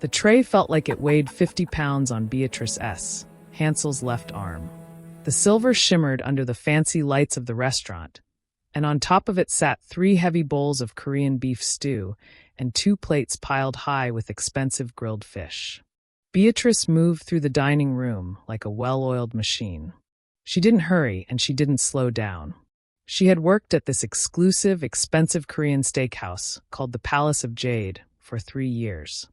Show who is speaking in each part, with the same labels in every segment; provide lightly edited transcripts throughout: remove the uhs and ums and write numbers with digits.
Speaker 1: The tray felt like it weighed 50 pounds on Beatrice Hansel's left arm. The silver shimmered under the fancy lights of the restaurant, and on top of it sat 3 heavy bowls of Korean beef stew and 2 plates piled high with expensive grilled fish. Beatrice moved through the dining room like a well-oiled machine. She didn't hurry and she didn't slow down. She had worked at this exclusive, expensive Korean steakhouse called the Palace of Jade for 3 years.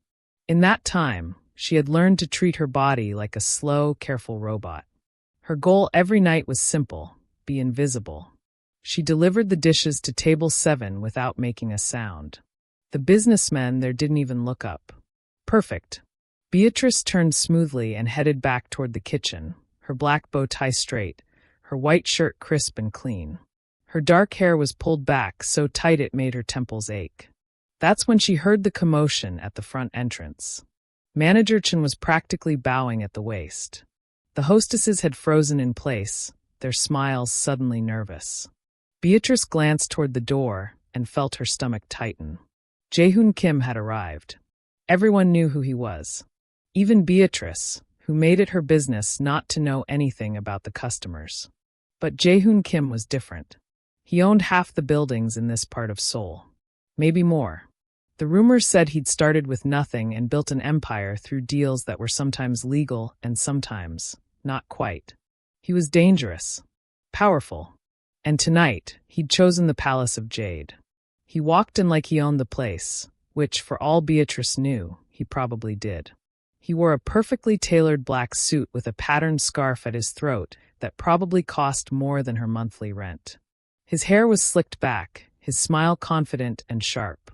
Speaker 1: In that time, she had learned to treat her body like a slow, careful robot. Her goal every night was simple: be invisible. She delivered the dishes to table 7 without making a sound. The businessmen there didn't even look up. Perfect. Beatrice turned smoothly and headed back toward the kitchen, her black bow tie straight, her white shirt crisp and clean. Her dark hair was pulled back so tight it made her temples ache. That's when she heard the commotion at the front entrance. Manager Chen was practically bowing at the waist. The hostesses had frozen in place, their smiles suddenly nervous. Beatrice glanced toward the door and felt her stomach tighten. Jae-hoon Kim had arrived. Everyone knew who he was. Even Beatrice, who made it her business not to know anything about the customers. But Jae-hoon Kim was different. He owned half the buildings in this part of Seoul. Maybe more. The rumors said he'd started with nothing and built an empire through deals that were sometimes legal and sometimes not quite. He was dangerous, powerful, and tonight he'd chosen the Palace of Jade. He walked in like he owned the place, which, for all Beatrice knew, he probably did. He wore a perfectly tailored black suit with a patterned scarf at his throat that probably cost more than her monthly rent. His hair was slicked back, his smile confident and sharp.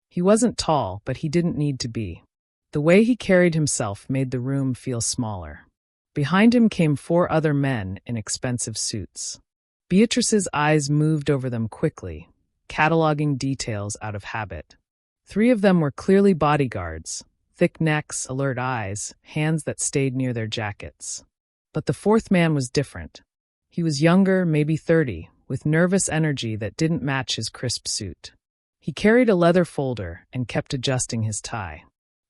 Speaker 1: He wasn't tall, but he didn't need to be. The way he carried himself made the room feel smaller. Behind him came 4 other men in expensive suits. Beatrice's eyes moved over them quickly, cataloging details out of habit. 3 of them were clearly bodyguards, thick necks, alert eyes, hands that stayed near their jackets. But the 4th man was different. He was younger, maybe 30, with nervous energy that didn't match his crisp suit. He carried a leather folder and kept adjusting his tie.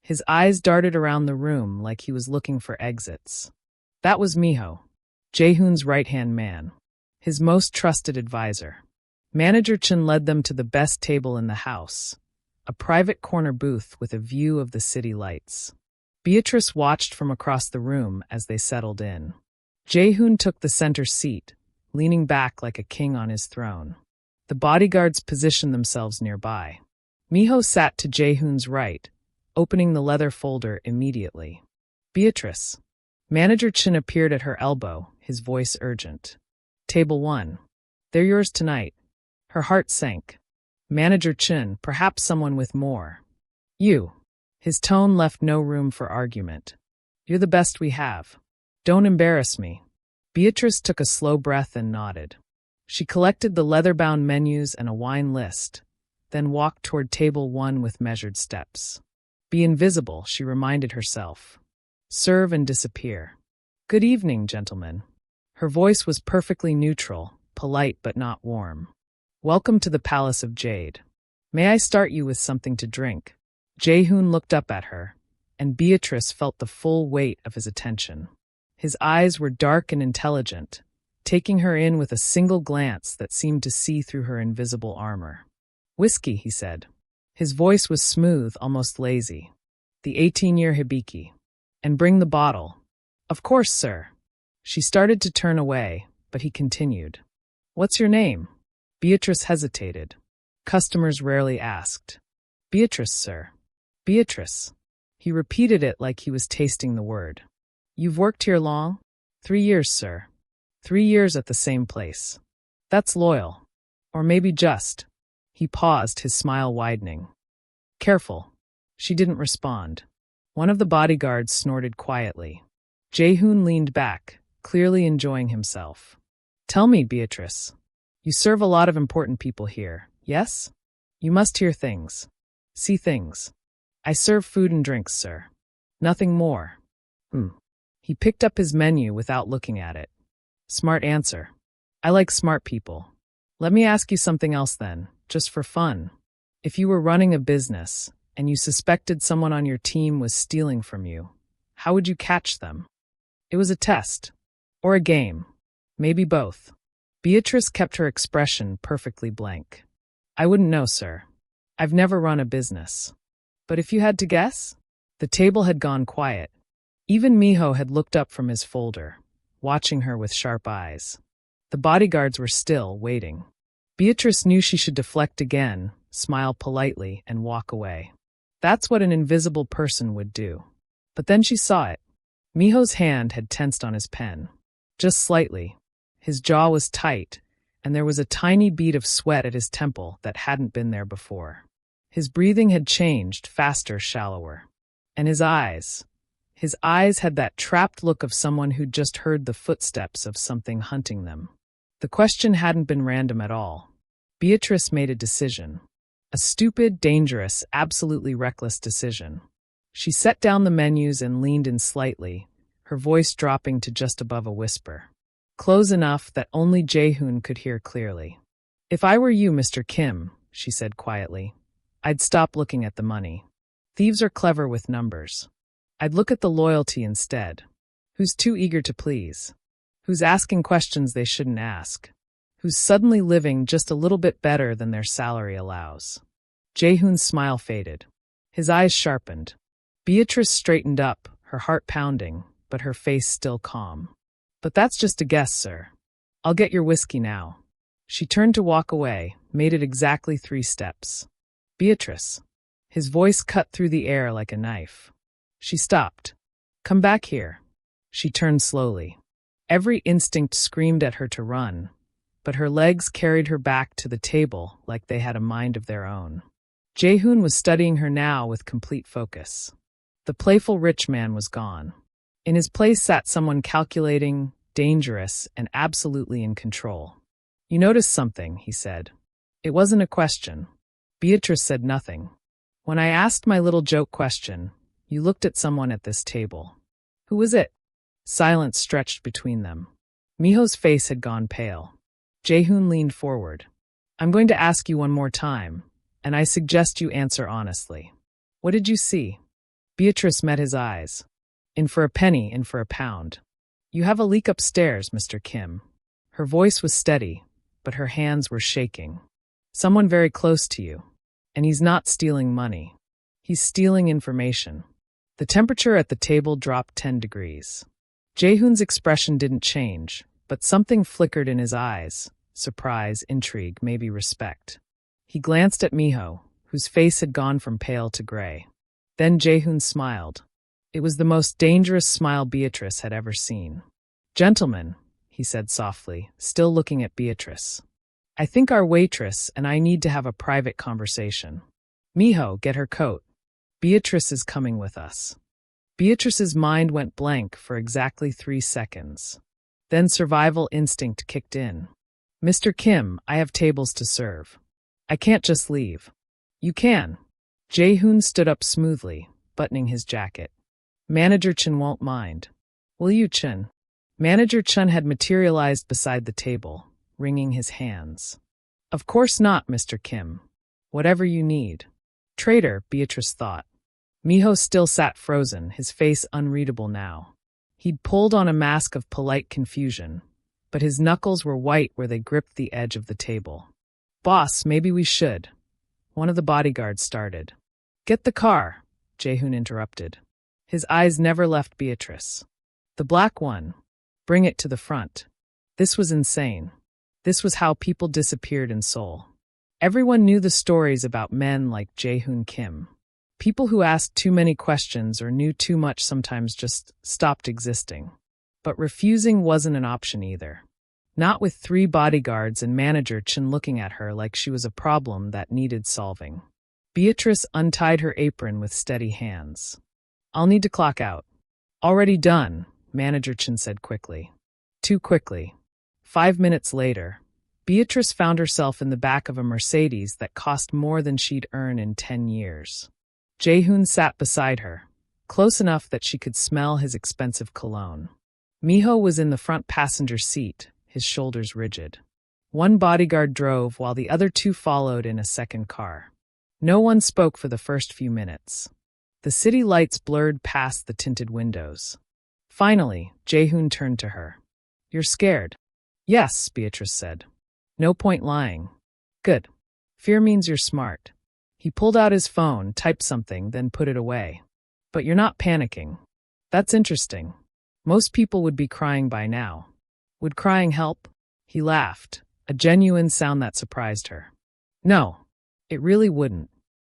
Speaker 1: His eyes darted around the room like he was looking for exits. That was Miho, Jae-hoon's right-hand man, his most trusted advisor. Manager Chen led them to the best table in the house, a private corner booth with a view of the city lights. Beatrice watched from across the room as they settled in. Jae-hoon took the center seat, leaning back like a king on his throne. The bodyguards positioned themselves nearby. Miho sat to Jae-hoon's right, opening the leather folder immediately. Beatrice. Manager Chen appeared at her elbow, his voice urgent. Table 1. They're yours tonight. Her heart sank. Manager Chen, perhaps someone with more. You. His tone left no room for argument. You're the best we have. Don't embarrass me. Beatrice took a slow breath and nodded. She collected the leather-bound menus and a wine list, then walked toward table 1 with measured steps. Be invisible, she reminded herself. Serve and disappear. Good evening, gentlemen. Her voice was perfectly neutral, polite but not warm. Welcome to the Palace of Jade. May I start you with something to drink? Jae-hoon looked up at her, and Beatrice felt the full weight of his attention. His eyes were dark and intelligent, taking her in with a single glance that seemed to see through her invisible armor. Whiskey, he said. His voice was smooth, almost lazy. The 18-year hibiki. And bring the bottle. Of course, sir. She started to turn away, but he continued. What's your name? Beatrice hesitated. Customers rarely asked. Beatrice, sir. Beatrice. He repeated it like he was tasting the word. You've worked here long? 3 years, sir. 3 years at the same place. That's loyal. Or maybe just. He paused, his smile widening. Careful. She didn't respond. One of the bodyguards snorted quietly. Jae-hoon leaned back, clearly enjoying himself. Tell me, Beatrice. You serve a lot of important people here, yes? You must hear things. See things. I serve food and drinks, sir. Nothing more. He picked up his menu without looking at it. Smart answer. I like smart people. Let me ask you something else then, just for fun. If you were running a business, and you suspected someone on your team was stealing from you, how would you catch them? It was a test. Or a game. Maybe both. Beatrice kept her expression perfectly blank. I wouldn't know, sir. I've never run a business. But if you had to guess? The table had gone quiet. Even Miho had looked up from his folder, watching her with sharp eyes. The bodyguards were still, waiting. Beatrice knew she should deflect again, smile politely, and walk away. That's what an invisible person would do. But then she saw it. Miho's hand had tensed on his pen. Just slightly. His jaw was tight, and there was a tiny bead of sweat at his temple that hadn't been there before. His breathing had changed, faster, shallower. And his eyes had that trapped look of someone who'd just heard the footsteps of something hunting them. The question hadn't been random at all. Beatrice made a decision. A stupid, dangerous, absolutely reckless decision. She set down the menus and leaned in slightly, her voice dropping to just above a whisper. Close enough that only Jae-hoon could hear clearly. If I were you, Mr. Kim, she said quietly, I'd stop looking at the money. Thieves are clever with numbers. I'd look at the loyalty instead. Who's too eager to please? Who's asking questions they shouldn't ask? Who's suddenly living just a little bit better than their salary allows? Jae-hoon's smile faded. His eyes sharpened. Beatrice straightened up, her heart pounding, but her face still calm. But that's just a guess, sir. I'll get your whiskey now. She turned to walk away, made it exactly 3 steps. Beatrice. His voice cut through the air like a knife. She stopped. Come back here. She turned slowly. Every instinct screamed at her to run, but her legs carried her back to the table like they had a mind of their own. Jae-hoon was studying her now with complete focus. The playful rich man was gone. In his place sat someone calculating, dangerous, and absolutely in control. You noticed something, he said. It wasn't a question. Beatrice said nothing. When I asked my little joke question, you looked at someone at this table. Who was it? Silence stretched between them. Miho's face had gone pale. Jae-hoon leaned forward. I'm going to ask you one more time, and I suggest you answer honestly. What did you see? Beatrice met his eyes. In for a penny, in for a pound. You have a leak upstairs, Mr. Kim. Her voice was steady, but her hands were shaking. Someone very close to you. And he's not stealing money. He's stealing information. The temperature at the table dropped 10 degrees. Jae-hoon's expression didn't change, but something flickered in his eyes. Surprise, intrigue, maybe respect. He glanced at Miho, whose face had gone from pale to gray. Then Jae-hoon smiled. It was the most dangerous smile Beatrice had ever seen. Gentlemen, he said softly, still looking at Beatrice. I think our waitress and I need to have a private conversation. Miho, get her coat. Beatrice is coming with us. Beatrice's mind went blank for exactly 3 seconds. Then survival instinct kicked in. Mr. Kim, I have tables to serve. I can't just leave. You can. Jae-hoon stood up smoothly, buttoning his jacket. Manager Chun won't mind. Will you, Chun? Manager Chun had materialized beside the table, wringing his hands. Of course not, Mr. Kim. Whatever you need. Traitor, Beatrice thought. Miho still sat frozen, his face unreadable now. He'd pulled on a mask of polite confusion, but his knuckles were white where they gripped the edge of the table. Boss, maybe we should. One of the bodyguards started. Get the car, Jae-hoon interrupted. His eyes never left Beatrice. The black one. Bring it to the front. This was insane. This was how people disappeared in Seoul. Everyone knew the stories about men like Jae-hoon Kim. People who asked too many questions or knew too much sometimes just stopped existing. But refusing wasn't an option either. Not with 3 bodyguards and manager Chun looking at her like she was a problem that needed solving. Beatrice untied her apron with steady hands. I'll need to clock out. Already done, Manager Chun said quickly. Too quickly. 5 minutes later, Beatrice found herself in the back of a Mercedes that cost more than she'd earned in 10 years. Jae-hoon sat beside her, close enough that she could smell his expensive cologne. Miho was in the front passenger seat, his shoulders rigid. One bodyguard drove while the other 2 followed in a second car. No one spoke for the first few minutes. The city lights blurred past the tinted windows. Finally, Jae-hoon turned to her. "You're scared?" "Yes," Beatrice said. "No point lying." "Good. Fear means you're smart." He pulled out his phone, typed something, then put it away. "But you're not panicking. That's interesting. Most people would be crying by now." "Would crying help?" He laughed, a genuine sound that surprised her. "No, it really wouldn't."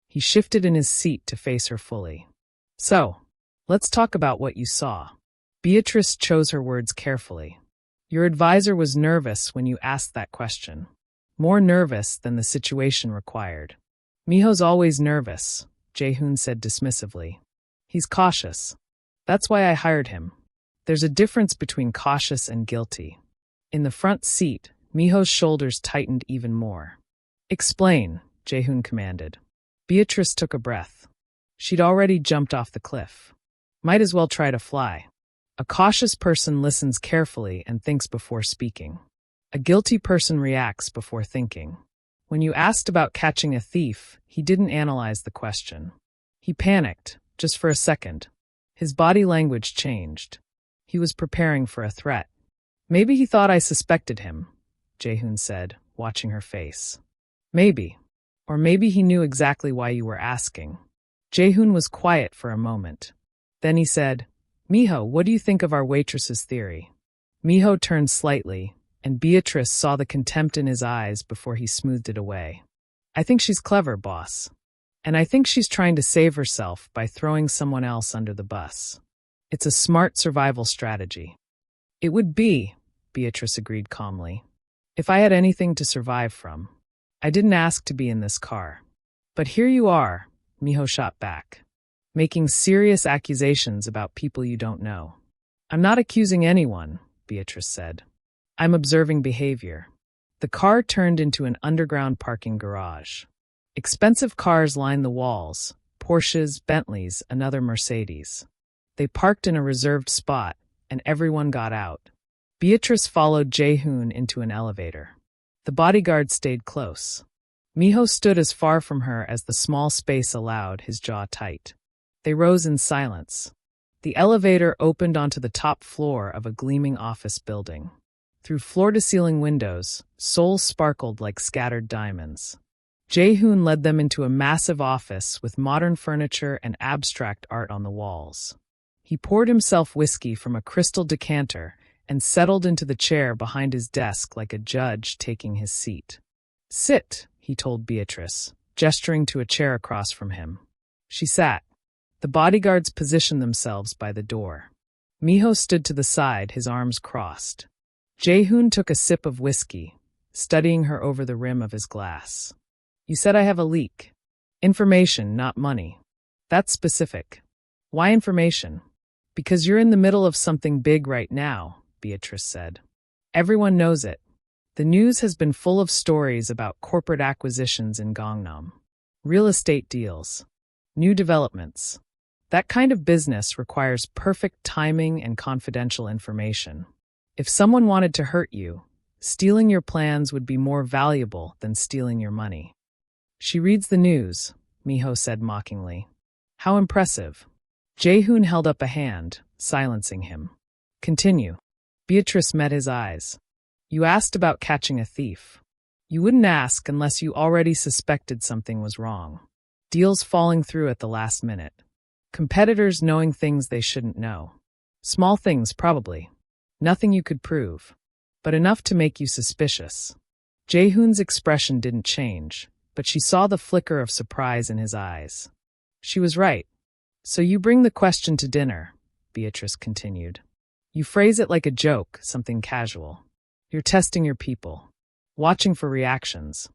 Speaker 1: He shifted in his seat to face her fully. "So, let's talk about what you saw." Beatrice chose her words carefully. "Your advisor was nervous when you asked that question. More nervous than the situation required." "Miho's always nervous," Jae-hoon said dismissively. "He's cautious. That's why I hired him." There's a difference between cautious and guilty. In the front seat, Miho's shoulders tightened even more. "Explain," Jae-hoon commanded. Beatrice took a breath. She'd already jumped off the cliff. Might as well try to fly. A cautious person listens carefully and thinks before speaking. A guilty person reacts before thinking. When you asked about catching a thief, he didn't analyze the question. He panicked, just for a second. His body language changed. He was preparing for a threat. "Maybe he thought I suspected him," Jae-hoon said, watching her face. "Maybe. Or maybe he knew exactly why you were asking." Jae-hoon was quiet for a moment. Then he said, "Miho, what do you think of our waitress's theory?" Miho turned slightly, and Beatrice saw the contempt in his eyes before he smoothed it away. "I think she's clever, boss. And I think she's trying to save herself by throwing someone else under the bus. It's a smart survival strategy." "It would be," Beatrice agreed calmly, "if I had anything to survive from. I didn't ask to be in this car. But here you are," Miho shot back, "making serious accusations about people you don't know." "I'm not accusing anyone," Beatrice said. "I'm observing behavior." The car turned into an underground parking garage. Expensive cars lined the walls, Porsches, Bentleys, another Mercedes. They parked in a reserved spot, and everyone got out. Beatrice followed Jae-hoon into an elevator. The bodyguard stayed close. Miho stood as far from her as the small space allowed, his jaw tight. They rose in silence. The elevator opened onto the top floor of a gleaming office building. Through floor-to-ceiling windows, souls sparkled like scattered diamonds. Jae-hoon led them into a massive office with modern furniture and abstract art on the walls. He poured himself whiskey from a crystal decanter and settled into the chair behind his desk like a judge taking his seat. "Sit," he told Beatrice, gesturing to a chair across from him. She sat. The bodyguards positioned themselves by the door. Miho stood to the side, his arms crossed. Jae-hoon took a sip of whiskey, studying her over the rim of his glass. "You said I have a leak. Information, not money. That's specific." "Why information?" "Because you're in the middle of something big right now," Beatrice said. "Everyone knows it. The news has been full of stories about corporate acquisitions in Gangnam. Real estate deals. New developments. That kind of business requires perfect timing and confidential information. If someone wanted to hurt you, stealing your plans would be more valuable than stealing your money." "She reads the news," Miho said mockingly. "How impressive." Jae-hoon held up a hand, silencing him. "Continue." Beatrice met his eyes. "You asked about catching a thief. You wouldn't ask unless you already suspected something was wrong. Deals falling through at the last minute. Competitors knowing things they shouldn't know. Small things, probably. Nothing you could prove. But enough to make you suspicious." Jae-hoon's expression didn't change, but she saw the flicker of surprise in his eyes. She was right. "So you bring the question to dinner," Beatrice continued. "You phrase it like a joke, something casual. You're testing your people, watching for reactions."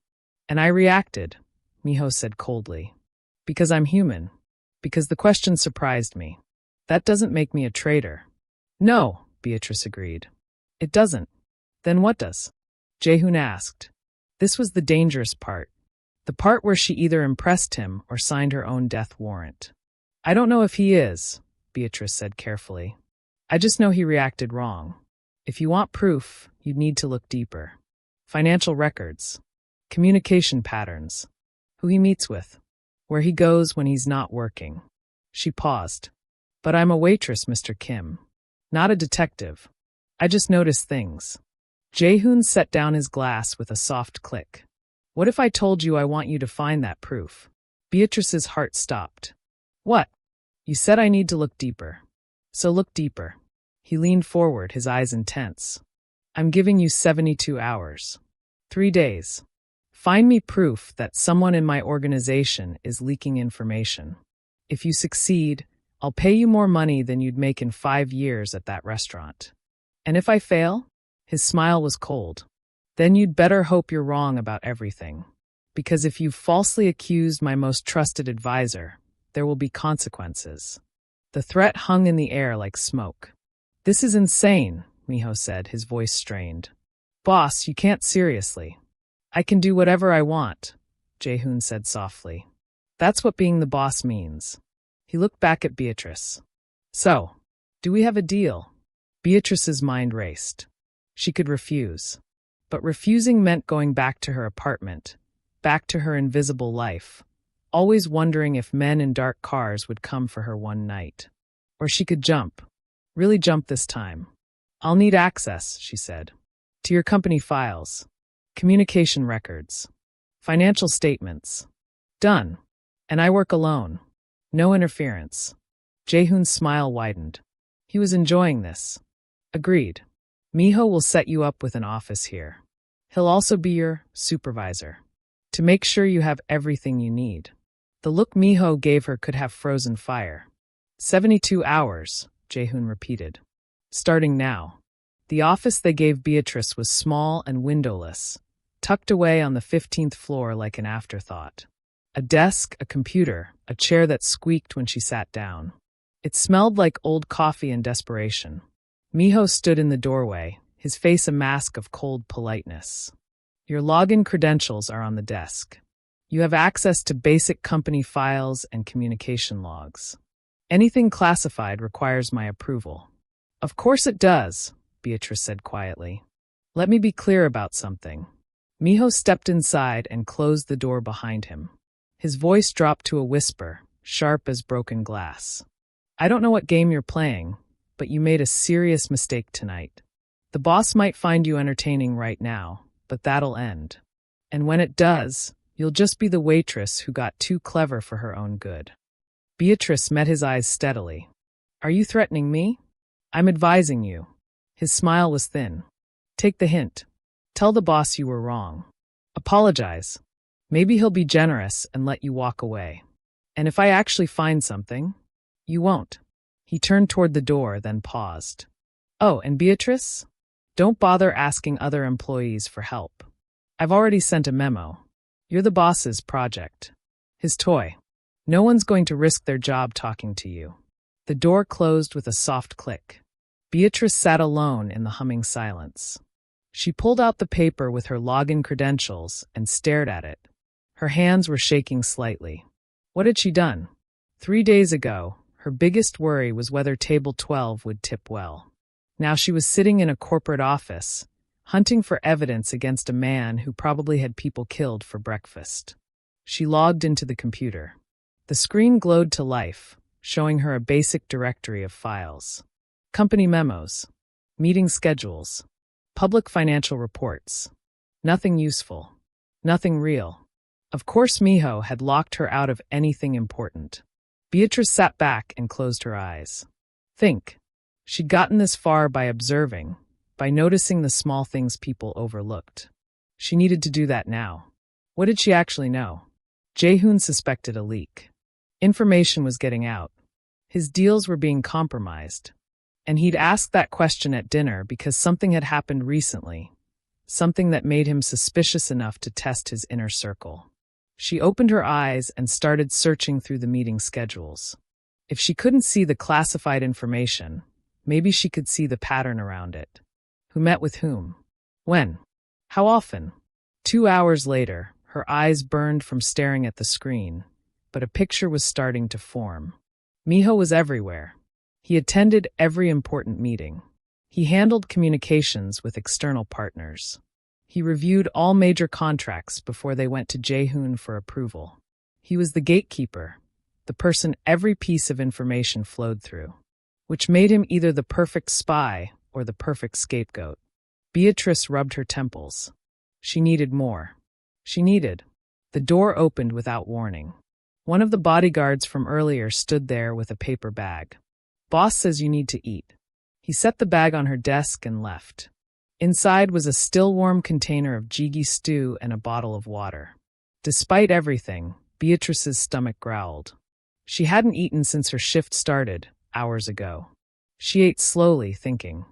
Speaker 1: "And I reacted," Miho said coldly. "Because I'm human. Because the question surprised me. That doesn't make me a traitor." "No," Beatrice agreed. "It doesn't. Then what does?" Jae-hoon asked. This was the dangerous part. The part where she either impressed him or signed her own death warrant. "I don't know if he is," Beatrice said carefully. "I just know he reacted wrong. If you want proof, you'd need to look deeper. Financial records. Communication patterns. Who he meets with. Where he goes when he's not working. She paused. But I'm a waitress, Mr. Kim. Not a detective. I just notice things. Jae-hoon set down his glass with a soft click. What if I told you I want you to find that proof? Beatrice's heart stopped. What? You said I need to look deeper. So look deeper. He leaned forward, his eyes intense. I'm giving you 72 hours. 3 days. Find me proof that someone in my organization is leaking information. If you succeed, I'll pay you more money than you'd make in 5 years at that restaurant. And if I fail? His smile was cold. Then you'd better hope you're wrong about everything. Because if you've falsely accused my most trusted advisor, there will be consequences. The threat hung in the air like smoke. This is insane, Miho said, his voice strained. Boss, you can't seriously. I can do whatever I want, Jae-hoon said softly. That's what being the boss means. He looked back at Beatrice. So, do we have a deal? Beatrice's mind raced. She could refuse. But refusing meant going back to her apartment, back to her invisible life, always wondering if men in dark cars would come for her one night. Or she could jump. Really jump this time. I'll need access, she said. To your company files. Communication records. Financial statements. Done. And I work alone. No interference. Jae-hoon's smile widened. He was enjoying this. Agreed. Miho will set you up with an office here. He'll also be your supervisor. To make sure you have everything you need. The look Miho gave her could have frozen fire. 72 hours, Jae-hoon repeated. Starting now. The office they gave Beatrice was small and windowless, tucked away on the 15th floor like an afterthought. A desk, a computer, a chair that squeaked when she sat down. It smelled like old coffee and desperation. Miho stood in the doorway, his face a mask of cold politeness. Your login credentials are on the desk. You have access to basic company files and communication logs. Anything classified requires my approval. Of course it does, Beatrice said quietly. Let me be clear about something. Miho stepped inside and closed the door behind him. His voice dropped to a whisper, sharp as broken glass. I don't know what game you're playing, but you made a serious mistake tonight. The boss might find you entertaining right now, but that'll end. And when it does, you'll just be the waitress who got too clever for her own good. Beatrice met his eyes steadily. Are you threatening me? I'm advising you. His smile was thin. Take the hint. Tell the boss you were wrong. Apologize. Maybe he'll be generous and let you walk away. And if I actually find something, you won't. He turned toward the door, then paused. Oh, and Beatrice? Don't bother asking other employees for help. I've already sent a memo. You're the boss's project. His toy. No one's going to risk their job talking to you. The door closed with a soft click. Beatrice sat alone in the humming silence. She pulled out the paper with her login credentials and stared at it. Her hands were shaking slightly. What had she done? 3 days ago, her biggest worry was whether Table 12 would tip well. Now she was sitting in a corporate office, hunting for evidence against a man who probably had people killed for breakfast. She logged into the computer. The screen glowed to life, showing her a basic directory of files. Company memos, meeting schedules, public financial reports. Nothing useful. Nothing real. Of course Miho had locked her out of anything important. Beatrice sat back and closed her eyes. Think. She'd gotten this far by observing, by noticing the small things people overlooked. She needed to do that now. What did she actually know? Jae-hoon suspected a leak. Information was getting out. His deals were being compromised. And he'd asked that question at dinner because something had happened recently, something that made him suspicious enough to test his inner circle. She opened her eyes and started searching through the meeting schedules. If she couldn't see the classified information, maybe she could see the pattern around it. Who met with whom? When? How often? 2 hours later, her eyes burned from staring at the screen, but a picture was starting to form. Miho was everywhere. He attended every important meeting. He handled communications with external partners. He reviewed all major contracts before they went to Jae-hoon for approval. He was the gatekeeper, the person every piece of information flowed through, which made him either the perfect spy or the perfect scapegoat. Beatrice rubbed her temples. She needed more. The door opened without warning. One of the bodyguards from earlier stood there with a paper bag. "Boss says you need to eat." He set the bag on her desk and left. Inside was a still-warm container of jiggy stew and a bottle of water. Despite everything, Beatrice's stomach growled. She hadn't eaten since her shift started, hours ago. She ate slowly, thinking.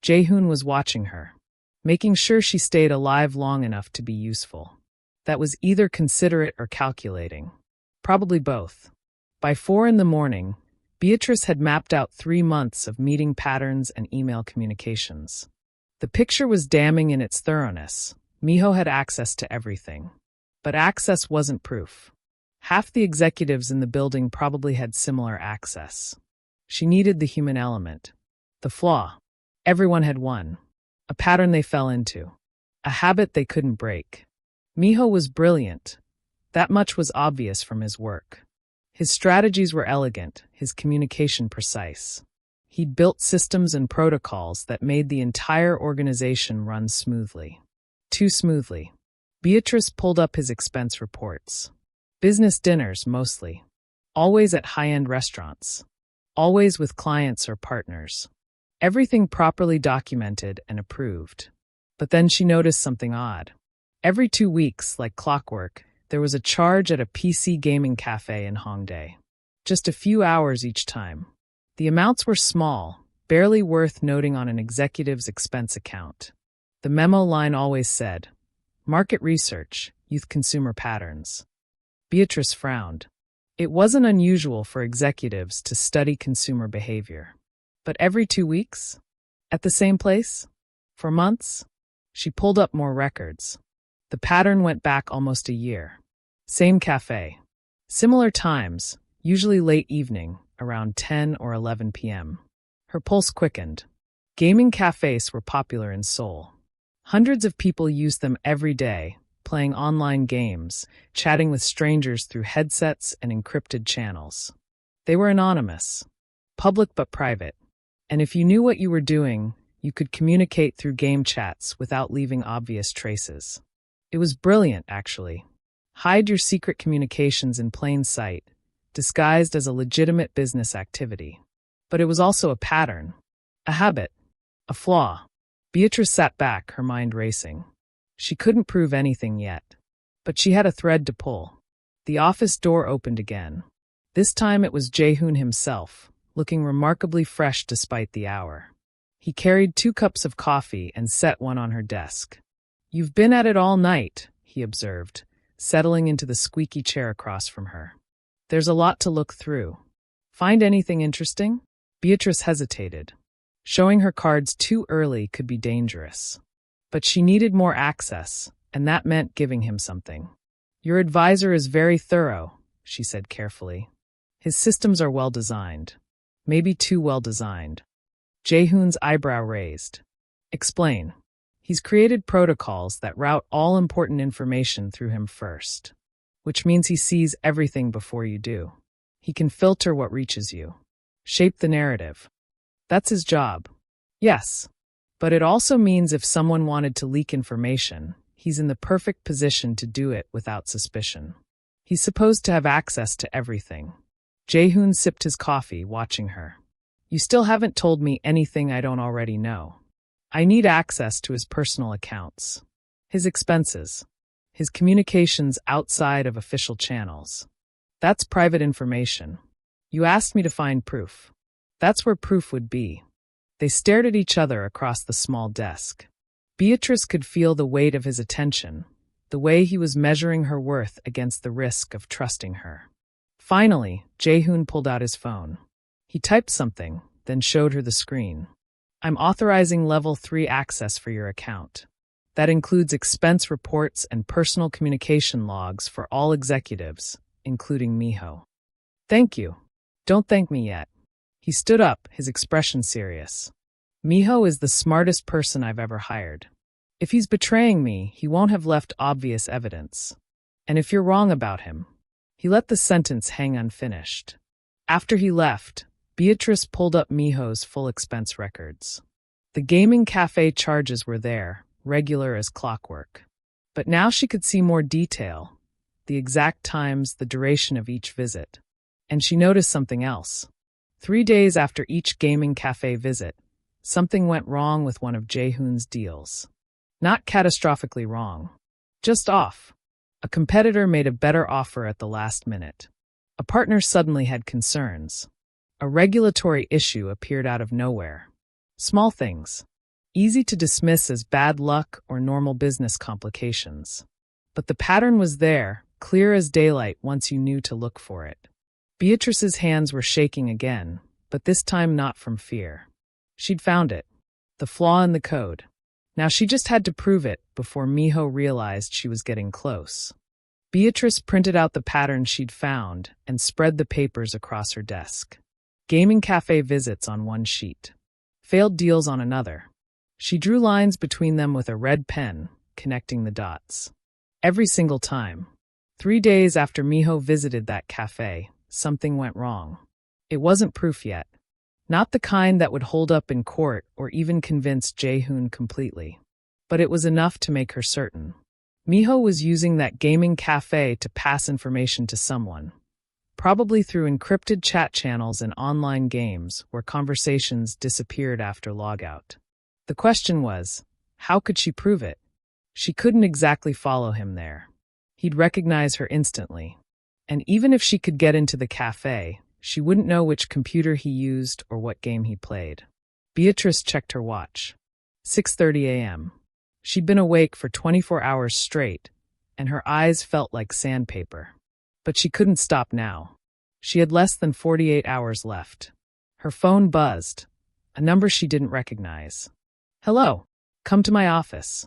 Speaker 1: Jae-hoon was watching her, making sure she stayed alive long enough to be useful. That was either considerate or calculating. Probably both. By 4 a.m, Beatrice had mapped out 3 months of meeting patterns and email communications. The picture was damning in its thoroughness. Miho had access to everything. But access wasn't proof. Half the executives in the building probably had similar access. She needed the human element. The flaw. Everyone had one. A pattern they fell into. A habit they couldn't break. Miho was brilliant. That much was obvious from his work. His strategies were elegant, his communication precise. He'd built systems and protocols that made the entire organization run smoothly. Too smoothly. Beatrice pulled up his expense reports. Business dinners, mostly. Always at high-end restaurants. Always with clients or partners. Everything properly documented and approved. But then she noticed something odd. Every 2 weeks, like clockwork, there was a charge at a PC gaming cafe in Hongdae. Just a few hours each time. The amounts were small, barely worth noting on an executive's expense account. The memo line always said, "Market research, youth consumer patterns." Beatrice frowned. It wasn't unusual for executives to study consumer behavior. But every 2 weeks? At the same place? For months? She pulled up more records. The pattern went back almost a year. Same cafe. Similar times, usually late evening, around 10 or 11 p.m. Her pulse quickened. Gaming cafes were popular in Seoul. Hundreds of people used them every day, playing online games, chatting with strangers through headsets and encrypted channels. They were anonymous, public but private. And if you knew what you were doing, you could communicate through game chats without leaving obvious traces. It was brilliant, actually. Hide your secret communications in plain sight, disguised as a legitimate business activity. But it was also a pattern, a habit, a flaw. Beatrice sat back, her mind racing. She couldn't prove anything yet. But she had a thread to pull. The office door opened again. This time it was Jae-hoon himself, looking remarkably fresh despite the hour. He carried 2 cups of coffee and set one on her desk. "You've been at it all night," he observed, settling into the squeaky chair across from her. "There's a lot to look through. Find anything interesting?" Beatrice hesitated. Showing her cards too early could be dangerous. But she needed more access, and that meant giving him something. "Your advisor is very thorough," she said carefully. "His systems are well designed. Maybe too well designed." Jae-hoon's eyebrow raised. "Explain." "He's created protocols that route all important information through him first. Which means he sees everything before you do. He can filter what reaches you. Shape the narrative. That's his job." "Yes. But it also means if someone wanted to leak information, he's in the perfect position to do it without suspicion. He's supposed to have access to everything." Jae-hoon sipped his coffee, watching her. "You still haven't told me anything I don't already know. I need access to his personal accounts, his expenses, his communications outside of official channels. That's private information. You asked me to find proof. That's where proof would be." They stared at each other across the small desk. Beatrice could feel the weight of his attention, the way he was measuring her worth against the risk of trusting her. Finally, Jae-hoon pulled out his phone. He typed something, then showed her the screen. "I'm authorizing level 3 access for your account. That includes expense reports and personal communication logs for all executives, including Miho." "Thank you. Don't thank me yet." He stood up, his expression serious. "Miho is the smartest person I've ever hired. If he's betraying me, he won't have left obvious evidence. And if you're wrong about him, He let the sentence hang unfinished. After he left, Beatrice pulled up Miho's full expense records. The gaming cafe charges were there, regular as clockwork. But now she could see more detail, the exact times, the duration of each visit. And she noticed something else. 3 days after each gaming cafe visit, something went wrong with one of Jae-hoon's deals. Not catastrophically wrong. Just off. A competitor made a better offer at the last minute. A partner suddenly had concerns. A regulatory issue appeared out of nowhere. Small things. Easy to dismiss as bad luck or normal business complications. But the pattern was there, clear as daylight once you knew to look for it. Beatrice's hands were shaking again, but this time not from fear. She'd found it. The flaw in the code. Now she just had to prove it before Miho realized she was getting close. Beatrice printed out the pattern she'd found and spread the papers across her desk. Gaming cafe visits on one sheet. Failed deals on another. She drew lines between them with a red pen, connecting the dots. Every single time. 3 days after Miho visited that cafe, something went wrong. It wasn't proof yet. Not the kind that would hold up in court or even convince Jae-hoon completely. But it was enough to make her certain. Miho was using that gaming cafe to pass information to someone. Probably through encrypted chat channels and online games where conversations disappeared after logout. The question was, how could she prove it? She couldn't exactly follow him there. He'd recognize her instantly. And even if she could get into the cafe, she wouldn't know which computer he used or what game he played. Beatrice checked her watch. 6:30 a.m. She'd been awake for 24 hours straight, and her eyes felt like sandpaper. But she couldn't stop now. She had less than 48 hours left. Her phone buzzed, a number she didn't recognize. "Hello, come to my office."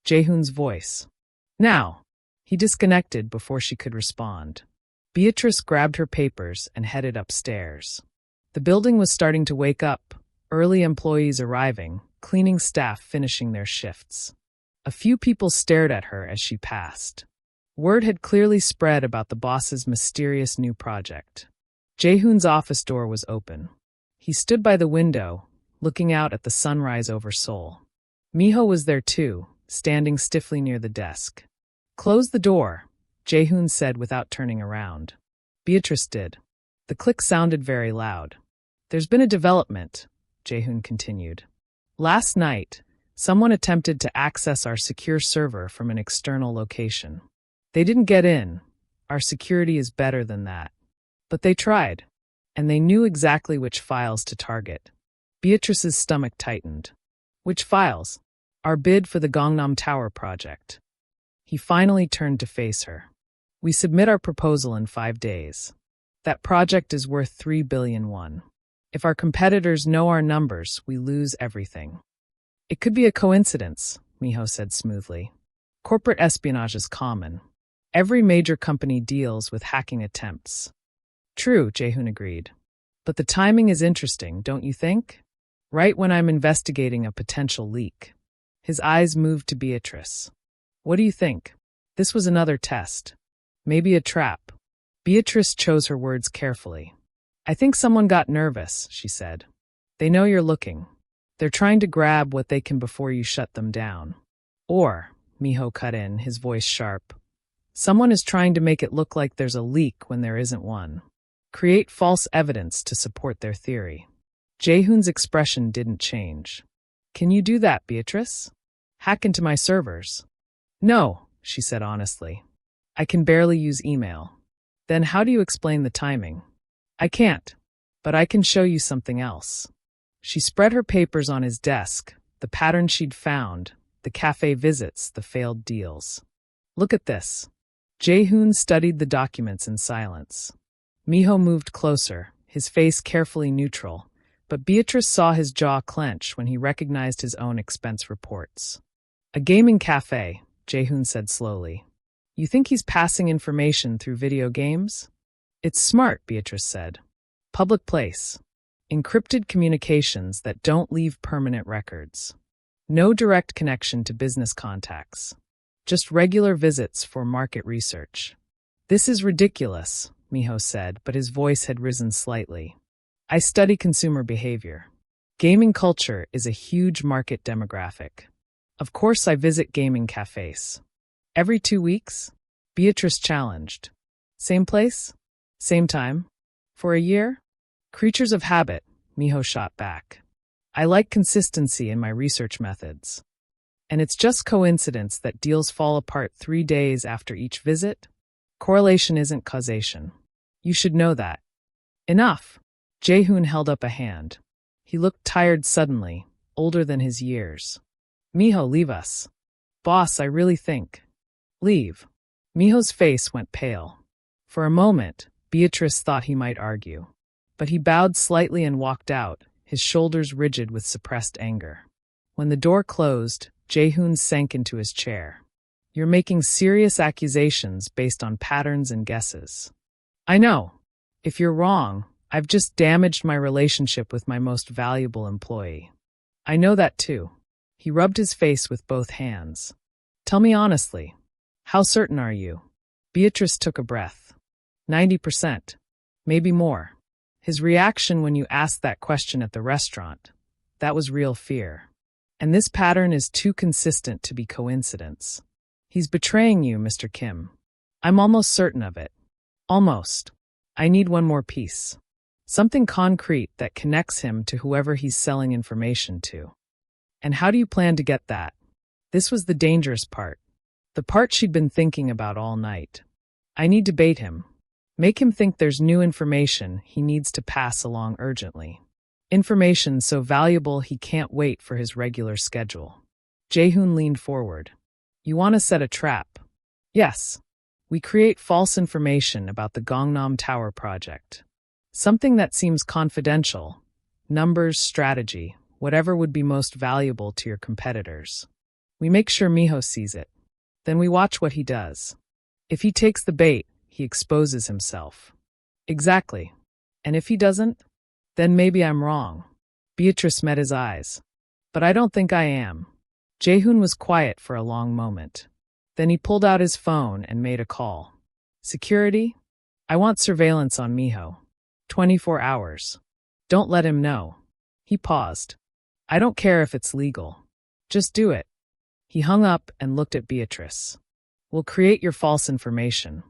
Speaker 1: Jae-hoon's voice. "Now." He disconnected before she could respond. Beatrice grabbed her papers and headed upstairs. The building was starting to wake up, early employees arriving, cleaning staff finishing their shifts. A few people stared at her as she passed. Word had clearly spread about the boss's mysterious new project. Jae-hoon's office door was open. He stood by the window, looking out at the sunrise over Seoul. Miho was there too, standing stiffly near the desk. "Close the door," Jae-hoon said without turning around. Beatrice did. The click sounded very loud. "There's been a development," Jae-hoon continued. "Last night, someone attempted to access our secure server from an external location. They didn't get in. Our security is better than that. But they tried, and they knew exactly which files to target." Beatrice's stomach tightened. "Which files?" "Our bid for the Gangnam Tower project." He finally turned to face her. "We submit our proposal in 5 days. That project is worth 3 billion won. If our competitors know our numbers, we lose everything." "It could be a coincidence," Miho said smoothly. "Corporate espionage is common. Every major company deals with hacking attempts." "True," Jae-hoon agreed. "But the timing is interesting, don't you think? Right when I'm investigating a potential leak." His eyes moved to Beatrice. "What do you think? This was another test. Maybe a trap." Beatrice chose her words carefully. "I think someone got nervous," she said. "They know you're looking. They're trying to grab what they can before you shut them down." "Or," Miho cut in, his voice sharp, "someone is trying to make it look like there's a leak when there isn't one. Create false evidence to support their theory." Jae-hoon's expression didn't change. "Can you do that, Beatrice? Hack into my servers?" "No," she said honestly. "I can barely use email." "Then how do you explain the timing?" "I can't, but I can show you something else." She spread her papers on his desk, the pattern she'd found, the cafe visits, the failed deals. "Look at this." Jae-hoon studied the documents in silence. Miho moved closer, his face carefully neutral, but Beatrice saw his jaw clench when he recognized his own expense reports. "A gaming cafe," Jae-hoon said slowly. "You think he's passing information through video games?" "It's smart," Beatrice said. "Public place. Encrypted communications that don't leave permanent records. No direct connection to business contacts. Just regular visits for market research." This is ridiculous, Miho said, but his voice had risen slightly. I study consumer behavior. Gaming culture is a huge market demographic. Of course I visit gaming cafes. Every 2 weeks? Beatrice challenged. Same place? Same time? For a year? Creatures of habit, Miho shot back. I like consistency in my research methods. And it's just coincidence that deals fall apart 3 days after each visit? Correlation isn't causation. You should know that. Enough. Jae-hoon held up a hand. He looked tired suddenly, older than his years. Miho, leave us. Boss, I really think. Leave. Miho's face went pale. For a moment, Beatrice thought he might argue. But he bowed slightly and walked out, his shoulders rigid with suppressed anger. When the door closed, Jae-hoon sank into his chair. You're making serious accusations based on patterns and guesses. I know. If you're wrong, I've just damaged my relationship with my most valuable employee. I know that too. He rubbed his face with both hands. Tell me honestly, how certain are you? Beatrice took a breath. 90%. Maybe more. His reaction when you asked that question at the restaurant, that was real fear. And this pattern is too consistent to be coincidence. He's betraying you, Mr. Kim. I'm almost certain of it. Almost. I need one more piece. Something concrete that connects him to whoever he's selling information to. And how do you plan to get that? This was the dangerous part. The part she'd been thinking about all night. I need to bait him. Make him think there's new information he needs to pass along urgently. Information so valuable he can't wait for his regular schedule. Jae-hoon leaned forward. You want to set a trap? Yes. We create false information about the Gangnam Tower project. Something that seems confidential. Numbers, strategy, whatever would be most valuable to your competitors. We make sure Miho sees it. Then we watch what he does. If he takes the bait, he exposes himself. Exactly. And if he doesn't? Then maybe I'm wrong. Beatrice met his eyes. But I don't think I am. Jae-hoon was quiet for a long moment. Then he pulled out his phone and made a call. Security? I want surveillance on Miho. 24 hours. Don't let him know. He paused. I don't care if it's legal. Just do it. He hung up and looked at Beatrice. We'll create your false information.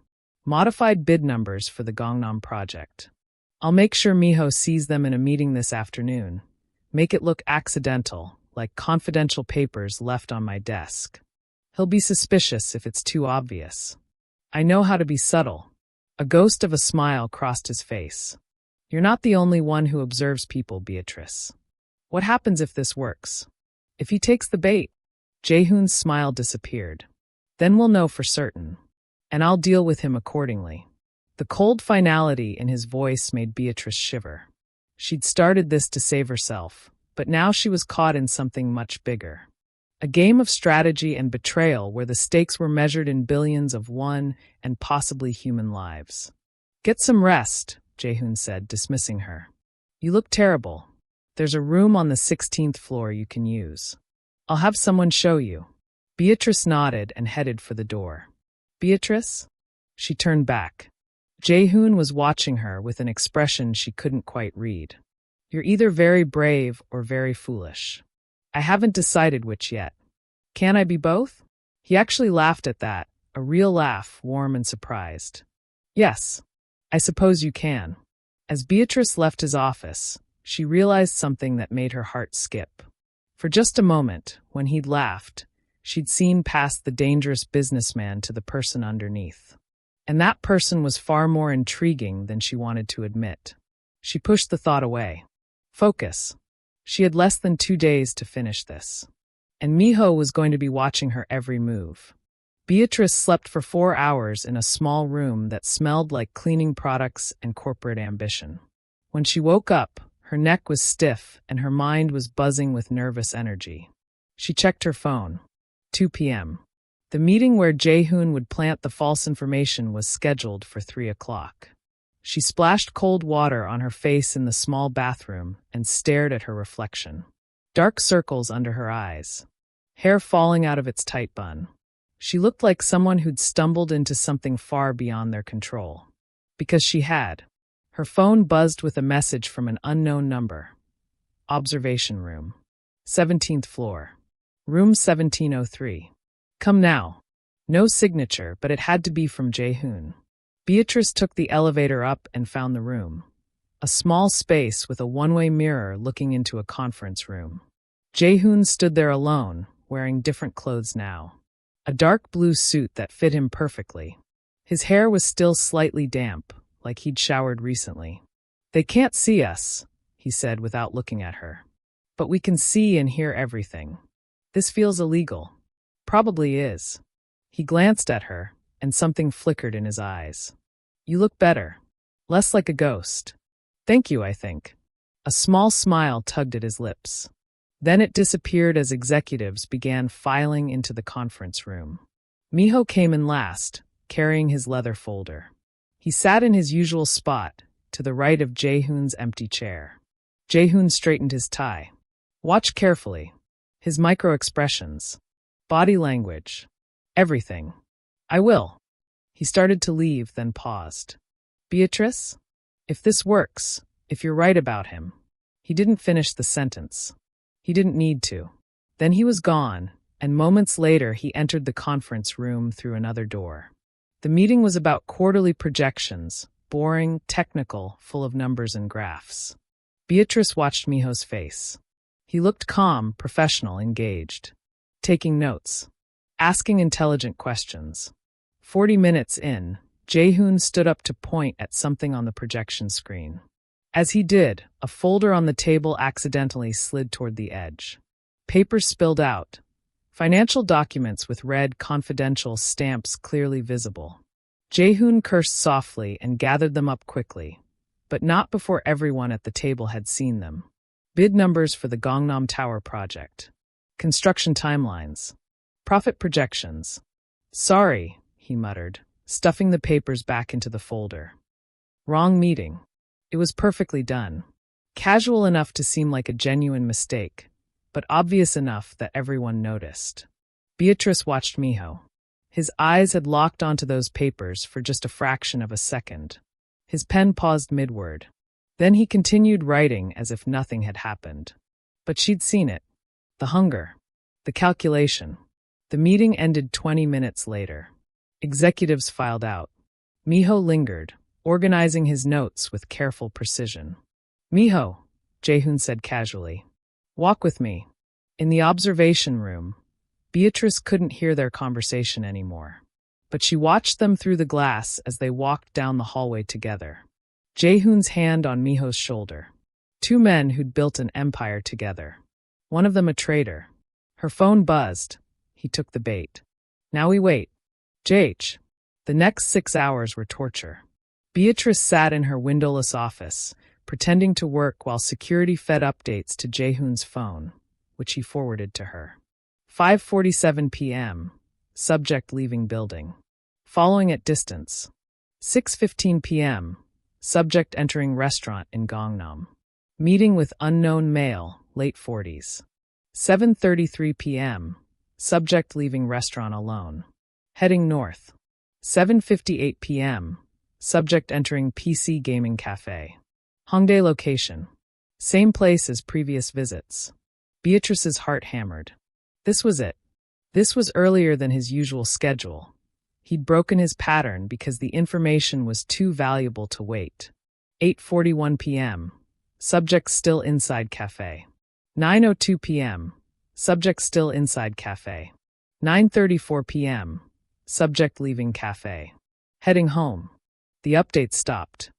Speaker 1: Modified bid numbers for the Gangnam project. I'll make sure Miho sees them in a meeting this afternoon. Make it look accidental, like confidential papers left on my desk. He'll be suspicious if it's too obvious. I know how to be subtle. A ghost of a smile crossed his face. You're not the only one who observes people, Beatrice. What happens if this works? If he takes the bait? Jae-hoon's smile disappeared. Then we'll know for certain. And I'll deal with him accordingly. The cold finality in his voice made Beatrice shiver. She'd started this to save herself, but now she was caught in something much bigger. A game of strategy and betrayal where the stakes were measured in billions of won and possibly human lives. Get some rest, Jae-hoon said, dismissing her. You look terrible. There's a room on the 16th floor you can use. I'll have someone show you. Beatrice nodded and headed for the door. Beatrice? She turned back. Jae-hoon was watching her with an expression she couldn't quite read. You're either very brave or very foolish. I haven't decided which yet. Can I be both? He actually laughed at that, a real laugh, warm and surprised. Yes, I suppose you can. As Beatrice left his office, she realized something that made her heart skip. For just a moment, when he'd laughed, she'd seen past the dangerous businessman to the person underneath. And that person was far more intriguing than she wanted to admit. She pushed the thought away. Focus. She had less than 2 days to finish this. And Miho was going to be watching her every move. Beatrice slept for 4 hours in a small room that smelled like cleaning products and corporate ambition. When she woke up, her neck was stiff and her mind was buzzing with nervous energy. She checked her phone. 2 p.m. The meeting where Jae-hoon would plant the false information was scheduled for 3 o'clock. She splashed cold water on her face in the small bathroom and stared at her reflection. Dark circles under her eyes. Hair falling out of its tight bun. She looked like someone who'd stumbled into something far beyond their control. Because she had. Her phone buzzed with a message from an unknown number. Observation room. 17th floor. Room 1703. Come now. No signature, but it had to be from Jae-hoon. Beatrice took the elevator up and found the room. A small space with a one-way mirror looking into a conference room. Jae-hoon stood there alone, wearing different clothes now. A dark blue suit that fit him perfectly. His hair was still slightly damp, like he'd showered recently. "They can't see us," he said without looking at her. "But we can see and hear everything. This feels illegal." "Probably is." He glanced at her, and something flickered in his eyes. "You look better. Less like a ghost." "Thank you, I think." A small smile tugged at his lips. Then it disappeared as executives began filing into the conference room. Miho came in last, carrying his leather folder. He sat in his usual spot, to the right of Jae-hoon's empty chair. Jae-hoon straightened his tie. "Watch carefully. His micro-expressions. Body language. Everything." "I will." He started to leave, then paused. "Beatrice? If this works, if you're right about him." He didn't finish the sentence. He didn't need to. Then he was gone, and moments later he entered the conference room through another door. The meeting was about quarterly projections, boring, technical, full of numbers and graphs. Beatrice watched Miho's face. He looked calm, professional, engaged. Taking notes. Asking intelligent questions. 40 minutes in, Jae-hoon stood up to point at something on the projection screen. As he did, a folder on the table accidentally slid toward the edge. Papers spilled out. Financial documents with red, confidential stamps clearly visible. Jae-hoon cursed softly and gathered them up quickly, but not before everyone at the table had seen them. Bid numbers for the Gangnam Tower project. Construction timelines. Profit projections. "Sorry," he muttered, stuffing the papers back into the folder. Wrong meeting. It was perfectly done. Casual enough to seem like a genuine mistake, but obvious enough that everyone noticed. Beatrice watched Miho. His eyes had locked onto those papers for just a fraction of a second. His pen paused mid-word. Then he continued writing as if nothing had happened. But she'd seen it. The hunger. The calculation. The meeting ended 20 minutes later. Executives filed out. Miho lingered, organizing his notes with careful precision. "Miho," Jae-hoon said casually. "Walk with me." In the observation room, Beatrice couldn't hear their conversation anymore. But she watched them through the glass as they walked down the hallway together. Jae-hoon's hand on Miho's shoulder. Two men who'd built an empire together. One of them a traitor. Her phone buzzed. He took the bait. "Now we wait." "JH." The next 6 hours were torture. Beatrice sat in her windowless office, pretending to work while security fed updates to Jae-hoon's phone, which he forwarded to her. 5:47 p.m. Subject leaving building. Following at distance. 6:15 p.m. Subject entering restaurant in Gangnam. Meeting with unknown male, late 40s. 7:33 p.m. Subject leaving restaurant alone. Heading north. 7:58 p.m. Subject entering PC gaming cafe. Hongdae location. Same place as previous visits. Beatrice's heart hammered. This was it. This was earlier than his usual schedule. He'd broken his pattern because the information was too valuable to wait. 8:41 p.m. Subject still inside cafe. 9:02 p.m. Subject still inside cafe. 9:34 p.m. Subject leaving cafe. Heading home. The update stopped.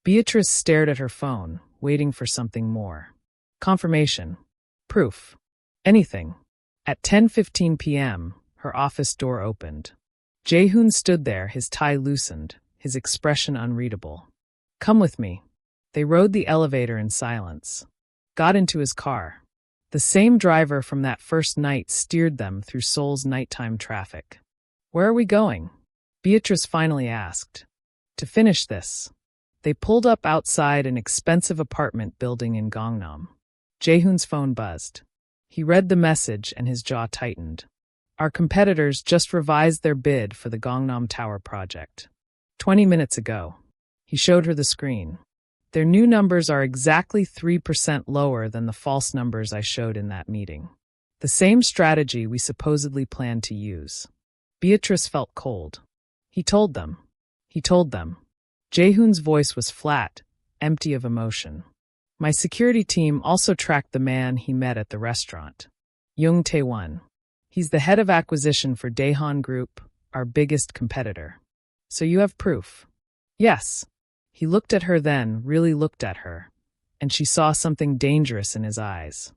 Speaker 1: Beatrice stared at her phone, waiting for something more. Confirmation. Proof. Anything. At 10:15 p.m., her office door opened. Jae-hoon stood there, his tie loosened, his expression unreadable. "Come with me." They rode the elevator in silence. Got into his car. The same driver from that first night steered them through Seoul's nighttime traffic. "Where are we going?" Beatrice finally asked. "To finish this." They pulled up outside an expensive apartment building in Gangnam. Jae-hoon's phone buzzed. He read the message and his jaw tightened. Our competitors just revised their bid for the Gangnam Tower project. 20 minutes ago. He showed her the screen. Their new numbers are exactly 3% lower than the false numbers I showed in that meeting. The same strategy we supposedly planned to use. Beatrice felt cold. He told them. He told them. Jaehoon's voice was flat, empty of emotion. My security team also tracked the man he met at the restaurant. Young Tae-won. He's the head of acquisition for Daehan Group, our biggest competitor. So you have proof? Yes. He looked at her then, really looked at her, and she saw something dangerous in his eyes.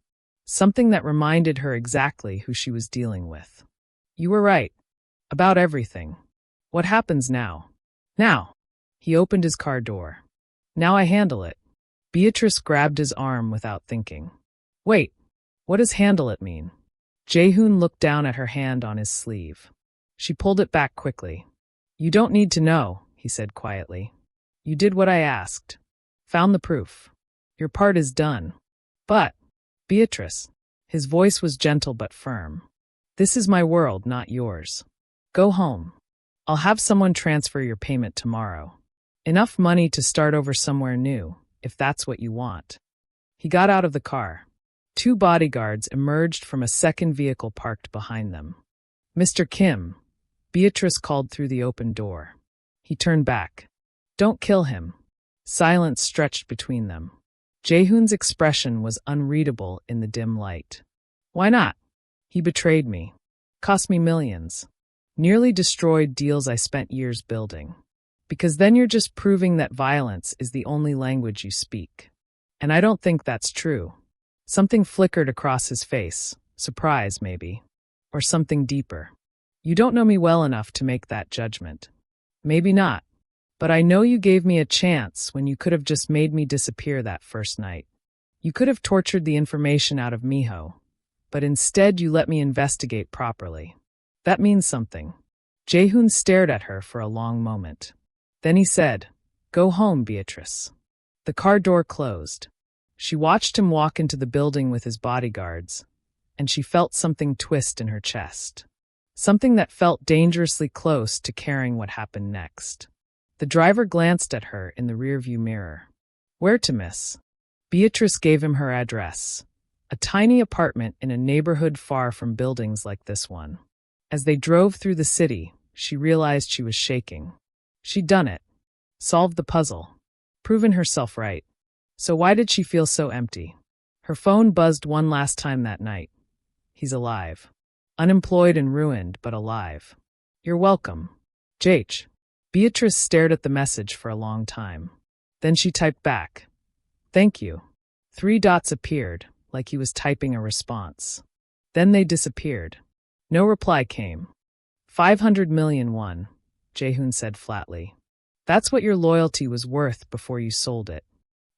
Speaker 1: Something that reminded her exactly who she was dealing with. You were right. About everything. What happens now? Now. He opened his car door. Now I handle it. Beatrice grabbed his arm without thinking. Wait, what does handle it mean? Jaehoon looked down at her hand on his sleeve. She pulled it back quickly. You don't need to know, he said quietly. You did what I asked. Found the proof. Your part is done. But, Beatrice, his voice was gentle but firm. This is my world, not yours. Go home. I'll have someone transfer your payment tomorrow. Enough money to start over somewhere new, if that's what you want. He got out of the car. 2 bodyguards emerged from a second vehicle parked behind them. Mr. Kim, Beatrice called through the open door. He turned back. Don't kill him. Silence stretched between them. Jaehoon's expression was unreadable in the dim light. Why not? He betrayed me. Cost me millions. Nearly destroyed deals I spent years building. Because then you're just proving that violence is the only language you speak. And I don't think that's true. Something flickered across his face, surprise maybe, or something deeper. You don't know me well enough to make that judgment. Maybe not, but I know you gave me a chance when you could have just made me disappear that first night. You could have tortured the information out of Miho, but instead you let me investigate properly. That means something. Jaehoon stared at her for a long moment. Then he said, Go home, Beatrice. The car door closed. She watched him walk into the building with his bodyguards, and she felt something twist in her chest. Something that felt dangerously close to caring what happened next. The driver glanced at her in the rearview mirror. Where to, miss? Beatrice gave him her address. A tiny apartment in a neighborhood far from buildings like this one. As they drove through the city, she realized she was shaking. She'd done it. Solved the puzzle. Proven herself right. So why did she feel so empty? Her phone buzzed one last time that night. He's alive. Unemployed and ruined, but alive. You're welcome. Jh. Beatrice stared at the message for a long time. Then she typed back. Thank you. 3 dots appeared, like he was typing a response. Then they disappeared. No reply came. 500 million won, Jaehoon said flatly. That's what your loyalty was worth before you sold it.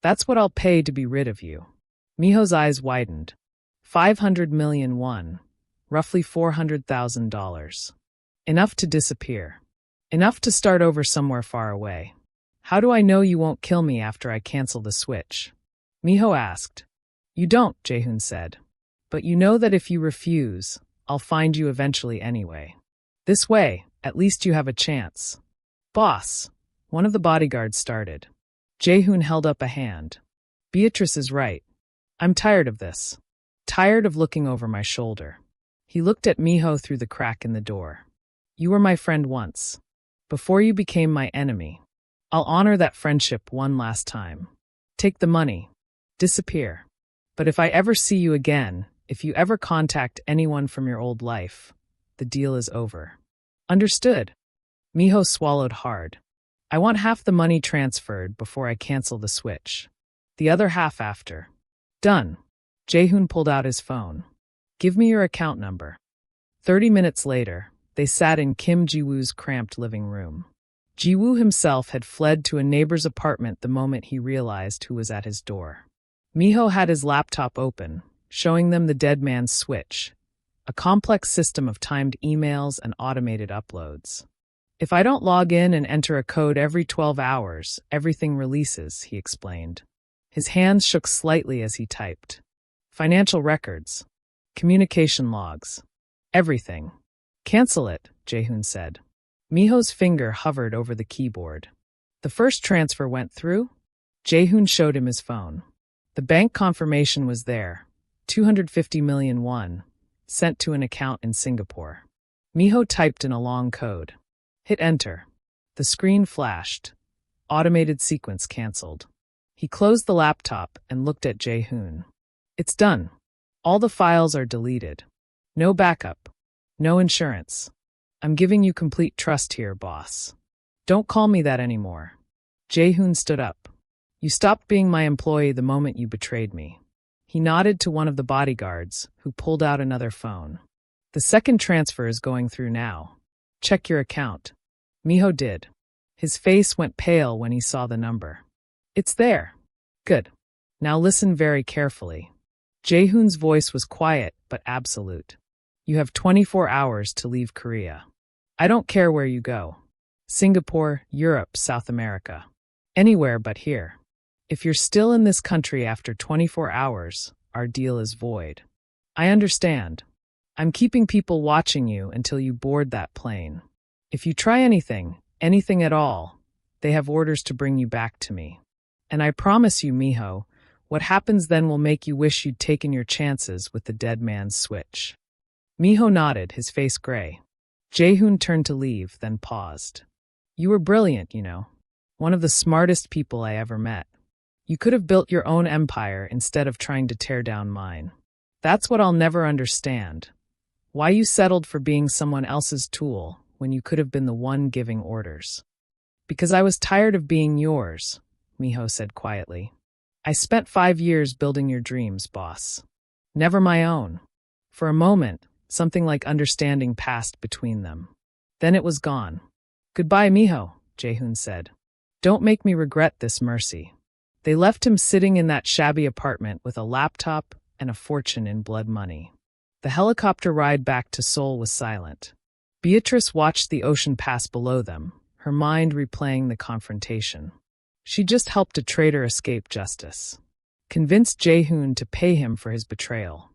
Speaker 1: That's what I'll pay to be rid of you. Miho's eyes widened. 500 million won, roughly $400,000. Enough to disappear. Enough to start over somewhere far away. How do I know you won't kill me after I cancel the switch? Miho asked. You don't, Jaehoon said. But you know that if you refuse, I'll find you eventually anyway. This way, at least you have a chance. Boss, one of the bodyguards started. Jaehoon held up a hand. Beatrice is right. I'm tired of this. Tired of looking over my shoulder. He looked at Miho through the crack in the door. You were my friend once. Before you became my enemy. I'll honor that friendship one last time. Take the money. Disappear. But if I ever see you again, if you ever contact anyone from your old life, the deal is over. Understood? Miho swallowed hard. I want half the money transferred before I cancel the switch. The other half after. Done. Jaehoon pulled out his phone. Give me your account number. 30 minutes later, they sat in Kim Ji-woo's cramped living room. Ji-woo himself had fled to a neighbor's apartment the moment he realized who was at his door. Miho had his laptop open, showing them the dead man's switch, a complex system of timed emails and automated uploads. If I don't log in and enter a code every 12 hours, everything releases, he explained. His hands shook slightly as he typed. Financial records. Communication logs. Everything. Cancel it, Jaehoon said. Miho's finger hovered over the keyboard. The first transfer went through? Jaehoon showed him his phone. The bank confirmation was there. 250 million won, sent to an account in Singapore. Miho typed in a long code. Hit enter. The screen flashed. Automated sequence cancelled. He closed the laptop and looked at Jaehoon. It's done. All the files are deleted. No backup. No insurance. I'm giving you complete trust here, boss. Don't call me that anymore. Jaehoon stood up. You stopped being my employee the moment you betrayed me. He nodded to one of the bodyguards, who pulled out another phone. The second transfer is going through now. Check your account. Miho did. His face went pale when he saw the number. It's there. Good. Now listen very carefully. Jaehoon's voice was quiet but absolute. You have 24 hours to leave Korea. I don't care where you go. Singapore, Europe, South America. Anywhere but here. If you're still in this country after 24 hours, our deal is void. I understand. I'm keeping people watching you until you board that plane. If you try anything at all, they have orders to bring you back to me. And I promise you, Miho, what happens then will make you wish you'd taken your chances with the dead man's switch. Miho nodded, his face gray. Jaehoon turned to leave, then paused. You were brilliant, you know. One of the smartest people I ever met. You could have built your own empire instead of trying to tear down mine. That's what I'll never understand. Why you settled for being someone else's tool when you could have been the one giving orders. Because I was tired of being yours, Miho said quietly. I spent 5 years building your dreams, boss. Never my own. For a moment, something like understanding passed between them. Then it was gone. Goodbye, Miho, Jaehoon said. Don't make me regret this, mercy. They left him sitting in that shabby apartment with a laptop and a fortune in blood money. The helicopter ride back to Seoul was silent. Beatrice watched the ocean pass below them, her mind replaying the confrontation. She just helped a traitor escape justice. Convinced Jaehoon to pay him for his betrayal.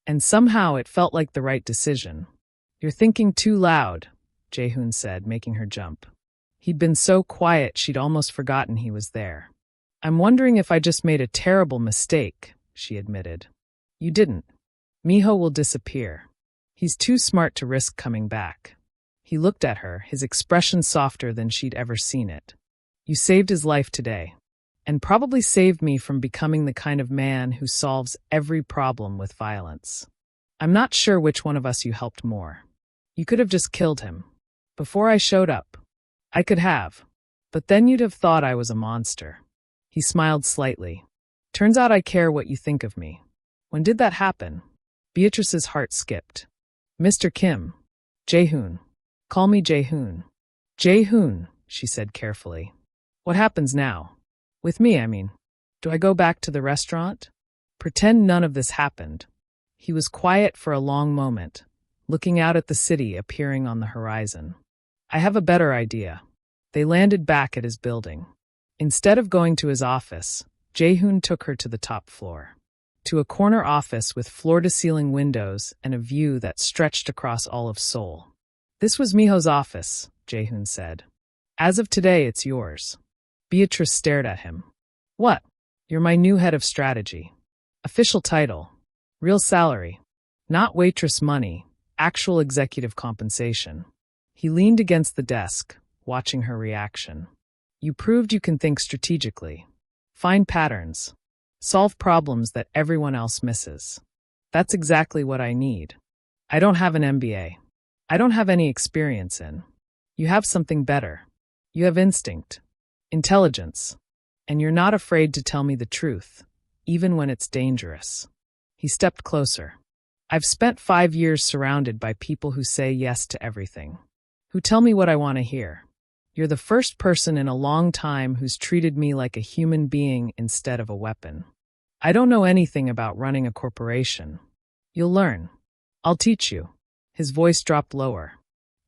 Speaker 1: And somehow it felt like the right decision. You're thinking too loud, Jaehoon said, making her jump. He'd been so quiet she'd almost forgotten he was there. I'm wondering if I just made a terrible mistake, she admitted. You didn't. Miho will disappear. He's too smart to risk coming back. He looked at her, his expression softer than she'd ever seen it. You saved his life today, and probably saved me from becoming the kind of man who solves every problem with violence. I'm not sure which one of us you helped more. You could have just killed him. Before I showed up. I could have. But then you'd have thought I was a monster. He smiled slightly. Turns out I care what you think of me. When did that happen? Beatrice's heart skipped. Mr. Kim. Jaehoon. Call me Jaehoon. Jaehoon, she said carefully. What happens now? With me, I mean. Do I go back to the restaurant? Pretend none of this happened. He was quiet for a long moment, looking out at the city appearing on the horizon. I have a better idea. They landed back at his building. Instead of going to his office, Jaehoon took her to the top floor. To a corner office with floor-to-ceiling windows and a view that stretched across all of Seoul. This was Miho's office, Jaehoon said. As of today, it's yours. Beatrice stared at him. What? You're my new head of strategy. Official title. Real salary. Not waitress money, actual executive compensation. He leaned against the desk, watching her reaction. You proved you can think strategically. Find patterns. Solve problems that everyone else misses. That's exactly what I need. I don't have an MBA. I don't have any experience in. You have something better. You have instinct. Intelligence. And you're not afraid to tell me the truth, even when it's dangerous. He stepped closer. I've spent 5 years surrounded by people who say yes to everything. Who tell me what I want to hear. You're the first person in a long time who's treated me like a human being instead of a weapon. I don't know anything about running a corporation. You'll learn. I'll teach you. His voice dropped lower.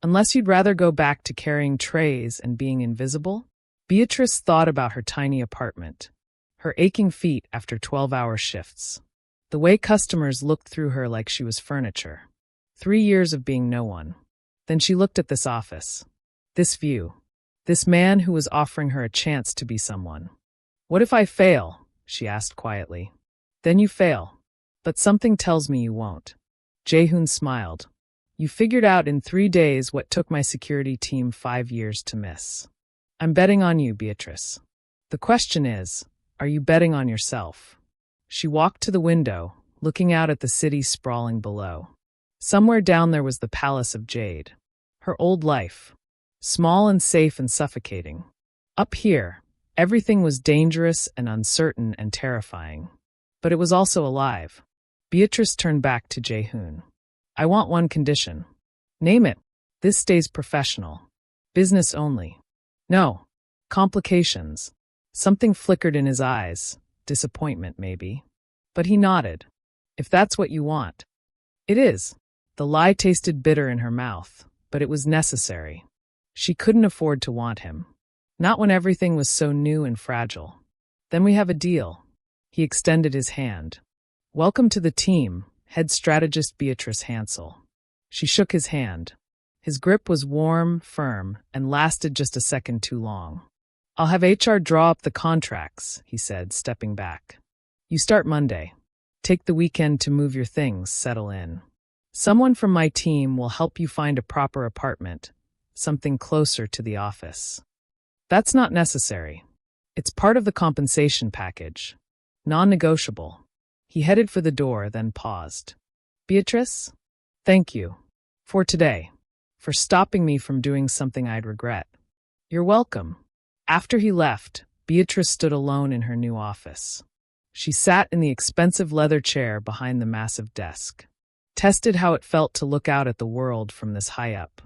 Speaker 1: Unless you'd rather go back to carrying trays and being invisible? Beatrice thought about her tiny apartment, her aching feet after 12-hour shifts, the way customers looked through her like she was furniture. 3 years of being no one. Then she looked at this office. This view. This man who was offering her a chance to be someone. What if I fail? She asked quietly. Then you fail. But something tells me you won't. Jae-hoon smiled. You figured out in 3 days what took my security team 5 years to miss. I'm betting on you, Beatrice. The question is, are you betting on yourself? She walked to the window, looking out at the city sprawling below. Somewhere down there was the Palace of Jade. Her old life. Small and safe and suffocating. Up here, everything was dangerous and uncertain and terrifying. But it was also alive. Beatrice turned back to Jae-hoon. I want one condition. Name it. This stays professional. Business only. No. Complications. Something flickered in his eyes. Disappointment, maybe. But he nodded. If that's what you want. It is. The lie tasted bitter in her mouth, but it was necessary. She couldn't afford to want him. Not when everything was so new and fragile. Then we have a deal. He extended his hand. Welcome to the team, head strategist Beatrice Hansel. She shook his hand. His grip was warm, firm, and lasted just a second too long. I'll have HR draw up the contracts, he said, stepping back. You start Monday. Take the weekend to move your things, settle in. Someone from my team will help you find a proper apartment, something closer to the office. That's not necessary. It's part of the compensation package. Non-negotiable. He headed for the door, then paused. Beatrice? Thank you. For today. For stopping me from doing something I'd regret. You're welcome. After he left, Beatrice stood alone in her new office. She sat in the expensive leather chair behind the massive desk. Tested how it felt to look out at the world from this high up.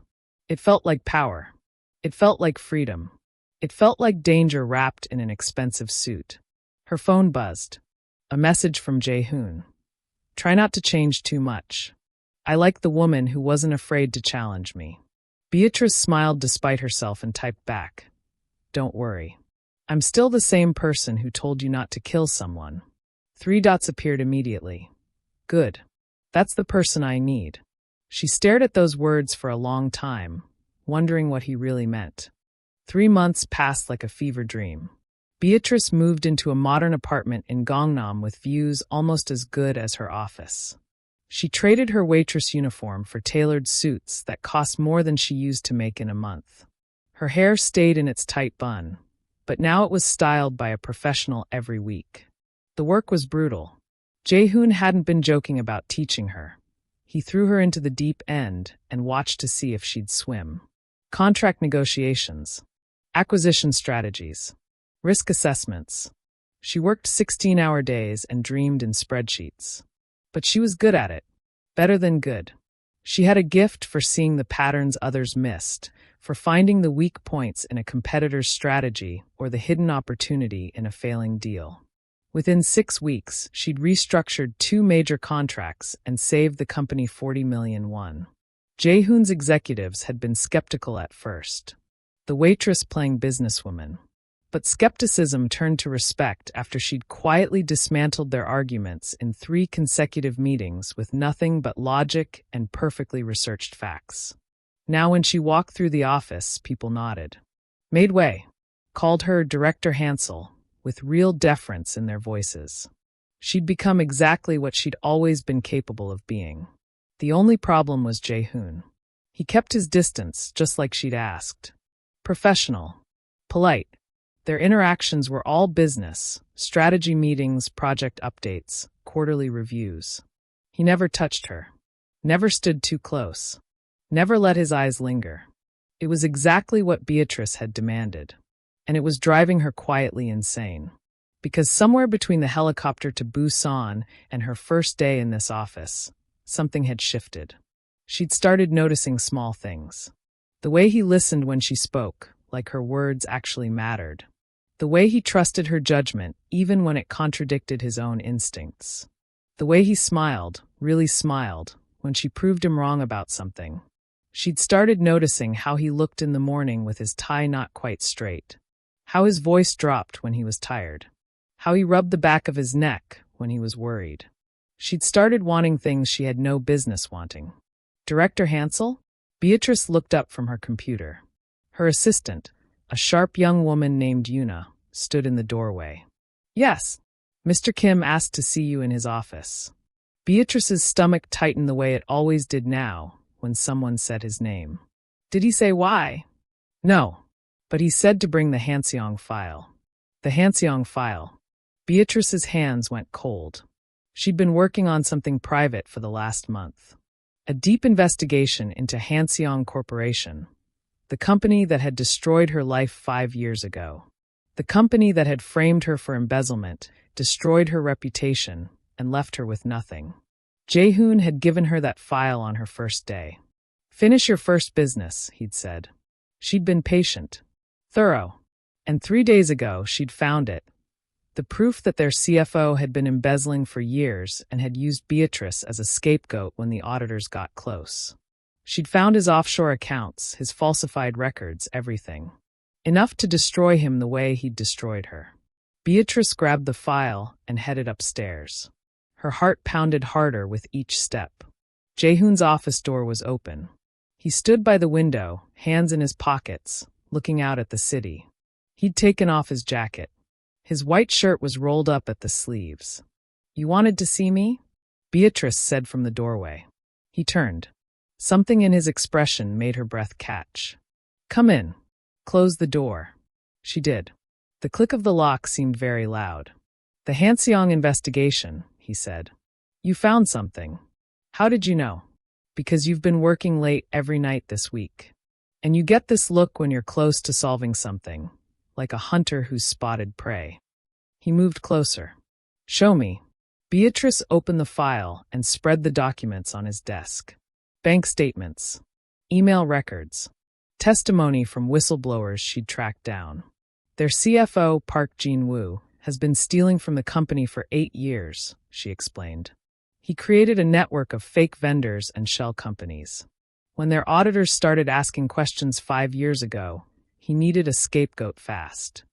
Speaker 1: It felt like power. It felt like freedom. It felt like danger wrapped in an expensive suit. Her phone buzzed. A message from Jae-hoon. Try not to change too much. I like the woman who wasn't afraid to challenge me. Beatrice smiled despite herself and typed back. Don't worry. I'm still the same person who told you not to kill someone. 3 dots appeared immediately. Good. That's the person I need. She stared at those words for a long time, wondering what he really meant. 3 months passed like a fever dream. Beatrice moved into a modern apartment in Gangnam with views almost as good as her office. She traded her waitress uniform for tailored suits that cost more than she used to make in a month. Her hair stayed in its tight bun, but now it was styled by a professional every week. The work was brutal. Jae-hoon hadn't been joking about teaching her. He threw her into the deep end and watched to see if she'd swim. Contract negotiations. Acquisition strategies. Risk assessments. She worked 16-hour days and dreamed in spreadsheets. But she was good at it. Better than good. She had a gift for seeing the patterns others missed, for finding the weak points in a competitor's strategy or the hidden opportunity in a failing deal. Within 6 weeks, she'd restructured 2 major contracts and saved the company 40 million won. Jae-hoon's executives had been skeptical at first. The waitress playing businesswoman. But skepticism turned to respect after she'd quietly dismantled their arguments in 3 consecutive meetings with nothing but logic and perfectly researched facts. Now when she walked through the office, people nodded. Made way. Called her Director Hansel, with real deference in their voices. She'd become exactly what she'd always been capable of being. The only problem was Jae-hoon. He kept his distance, just like she'd asked. Professional. Polite. Their interactions were all business, strategy meetings, project updates, quarterly reviews. He never touched her. Never stood too close. Never let his eyes linger. It was exactly what Beatrice had demanded. And it was driving her quietly insane. Because somewhere between the helicopter to Busan and her first day in this office, something had shifted. She'd started noticing small things. The way he listened when she spoke, like her words actually mattered. The way he trusted her judgment, even when it contradicted his own instincts. The way he smiled, really smiled, when she proved him wrong about something. She'd started noticing how he looked in the morning with his tie not quite straight. How his voice dropped when he was tired. How he rubbed the back of his neck when he was worried. She'd started wanting things she had no business wanting. Director Hansel? Beatrice looked up from her computer. Her assistant, a sharp young woman named Yuna, stood in the doorway. Yes, Mr. Kim asked to see you in his office. Beatrice's stomach tightened the way it always did now when someone said his name. Did he say why? No, but he said to bring the Hanseong file. The Hanseong file. Beatrice's hands went cold. She'd been working on something private for the last month. A deep investigation into Hanseong Corporation, the company that had destroyed her life 5 years ago. The company that had framed her for embezzlement, destroyed her reputation, and left her with nothing. Jae-hoon had given her that file on her first day. Finish your first business, he'd said. She'd been patient, thorough, and 3 days ago she'd found it. The proof that their CFO had been embezzling for years and had used Beatrice as a scapegoat when the auditors got close. She'd found his offshore accounts, his falsified records, everything. Enough to destroy him the way he'd destroyed her. Beatrice grabbed the file and headed upstairs. Her heart pounded harder with each step. Jae-hoon's office door was open. He stood by the window, hands in his pockets, looking out at the city. He'd taken off his jacket. His white shirt was rolled up at the sleeves. You wanted to see me? Beatrice said from the doorway. He turned. Something in his expression made her breath catch. Come in. Close the door. She did. The click of the lock seemed very loud. The Hanseong investigation, he said. You found something. How did you know? Because you've been working late every night this week. And you get this look when you're close to solving something, like a hunter who's spotted prey. He moved closer. Show me. Beatrice opened the file and spread the documents on his desk. Bank statements, email records, testimony from whistleblowers she'd tracked down. Their CFO, Park Jin-woo, has been stealing from the company for 8 years, she explained. He created a network of fake vendors and shell companies. When their auditors started asking questions 5 years ago, he needed a scapegoat fast.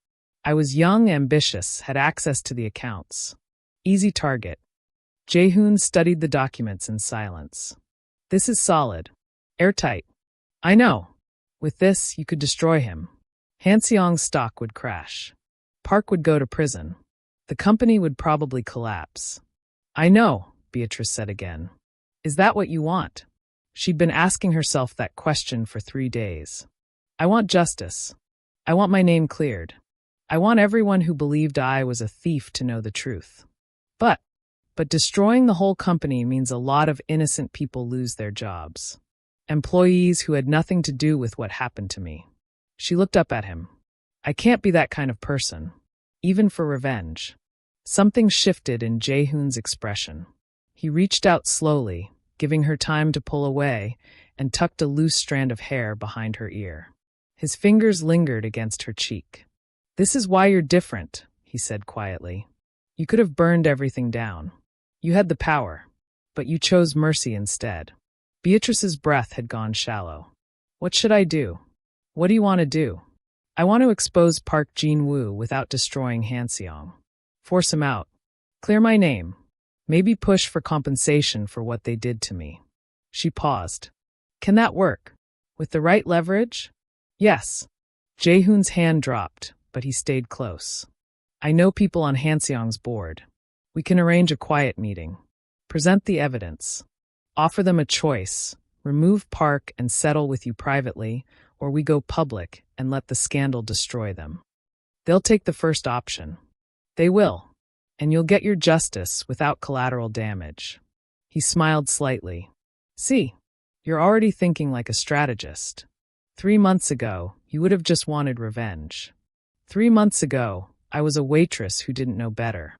Speaker 1: I was young, ambitious, had access to the accounts. Easy target. Jae-hoon studied the documents in silence. This is solid. Airtight. I know. With this, you could destroy him. Hanseong's stock would crash. Park would go to prison. The company would probably collapse. I know, Beatrice said again. Is that what you want? She'd been asking herself that question for 3 days. I want justice. I want my name cleared. I want everyone who believed I was a thief to know the truth. But destroying the whole company means a lot of innocent people lose their jobs. Employees who had nothing to do with what happened to me. She looked up at him. I can't be that kind of person, even for revenge. Something shifted in Jae-hoon's expression. He reached out slowly, giving her time to pull away, and tucked a loose strand of hair behind her ear. His fingers lingered against her cheek. This is why you're different, he said quietly. You could have burned everything down. You had the power, but you chose mercy instead. Beatrice's breath had gone shallow. What should I do? What do you want to do? I want to expose Park Jin-woo without destroying Hanseong. Force him out. Clear my name. Maybe push for compensation for what they did to me. She paused. Can that work? With the right leverage? Yes. Jae-hoon's hand dropped, but he stayed close. I know people on Hanseong's board. We can arrange a quiet meeting. Present the evidence. Offer them a choice. Remove Park and settle with you privately, or we go public and let the scandal destroy them. They'll take the first option. They will. And you'll get your justice without collateral damage. He smiled slightly. See, you're already thinking like a strategist. 3 months ago, you would have just wanted revenge. 3 months ago, I was a waitress who didn't know better.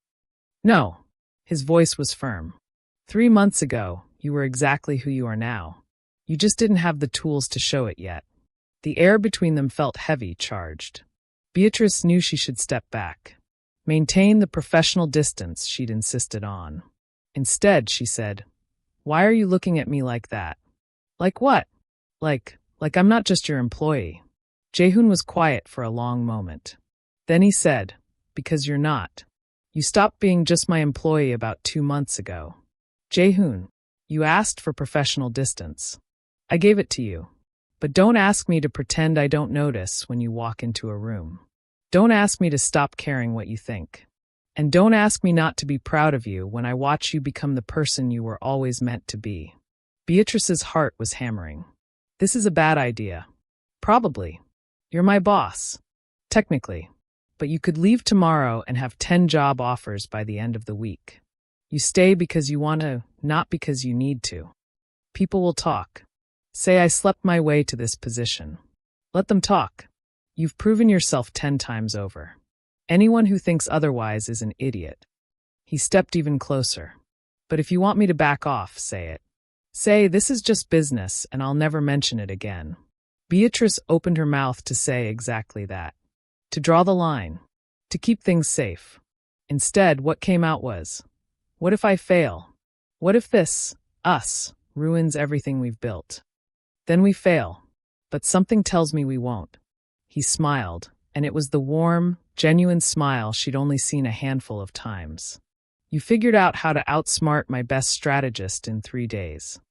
Speaker 1: No, his voice was firm. 3 months ago, you were exactly who you are now. You just didn't have the tools to show it yet. The air between them felt heavy, charged. Beatrice knew she should step back. Maintain the professional distance she'd insisted on. Instead, she said, Why are you looking at me like that? Like what? Like I'm not just your employee. Jae-hoon was quiet for a long moment. Then he said, Because you're not. You stopped being just my employee about 2 months ago. Jae-hoon, you asked for professional distance. I gave it to you. But don't ask me to pretend I don't notice when you walk into a room. Don't ask me to stop caring what you think. And don't ask me not to be proud of you when I watch you become the person you were always meant to be. Beatrice's heart was hammering. This is a bad idea. Probably. You're my boss. Technically. But you could leave tomorrow and have 10 job offers by the end of the week. You stay because you want to, not because you need to. People will talk. Say I slept my way to this position. Let them talk. You've proven yourself 10 times over. Anyone who thinks otherwise is an idiot. He stepped even closer. But if you want me to back off, say it. Say, this is just business and I'll never mention it again. Beatrice opened her mouth to say exactly that. To draw the line. To keep things safe. Instead, what came out was, what if I fail? What if this, us, ruins everything we've built? Then we fail. But something tells me we won't. He smiled, and it was the warm, genuine smile she'd only seen a handful of times. You figured out how to outsmart my best strategist in 3 days.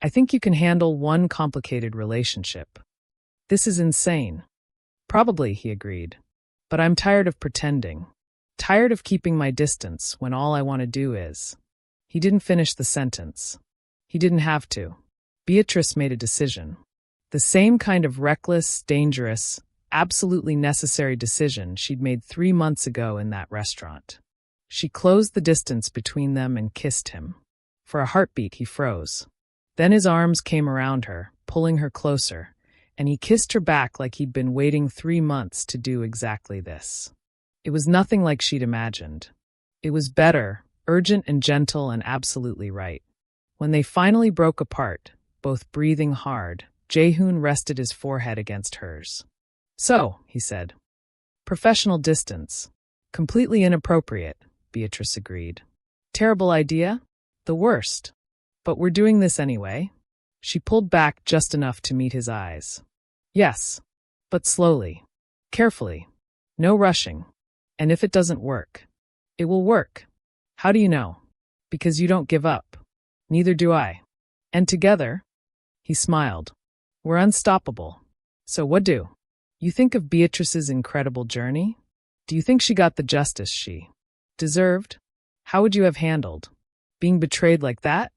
Speaker 1: I think you can handle one complicated relationship. This is insane. Probably, he agreed. But I'm tired of pretending. Tired of keeping my distance when all I want to do is. He didn't finish the sentence. He didn't have to. Beatrice made a decision. The same kind of reckless, dangerous, absolutely necessary decision she'd made 3 months ago in that restaurant. She closed the distance between them and kissed him. For a heartbeat, he froze. Then his arms came around her, pulling her closer, and he kissed her back like he'd been waiting 3 months to do exactly this. It was nothing like she'd imagined. It was better, urgent and gentle and absolutely right. When they finally broke apart, both breathing hard, Jaehoon rested his forehead against hers. So, he said. Professional distance. Completely inappropriate, Beatrice agreed. Terrible idea? The worst. But we're doing this anyway. She pulled back just enough to meet his eyes. Yes, but slowly. Carefully. No rushing. And if it doesn't work, it will work. How do you know? Because you don't give up. Neither do I. And together, he smiled. We're unstoppable. So what do? You think of Beatrice's incredible journey? Do you think she got the justice she deserved? How would you have handled being betrayed like that?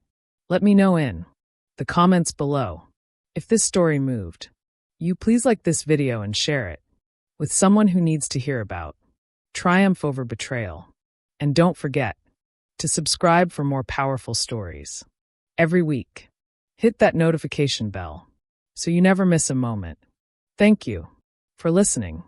Speaker 1: Let me know in the comments below. If this story moved you, please like this video and share it with someone who needs to hear about triumph over betrayal. And don't forget to subscribe for more powerful stories. Every week, hit that notification bell so you never miss a moment. Thank you for listening.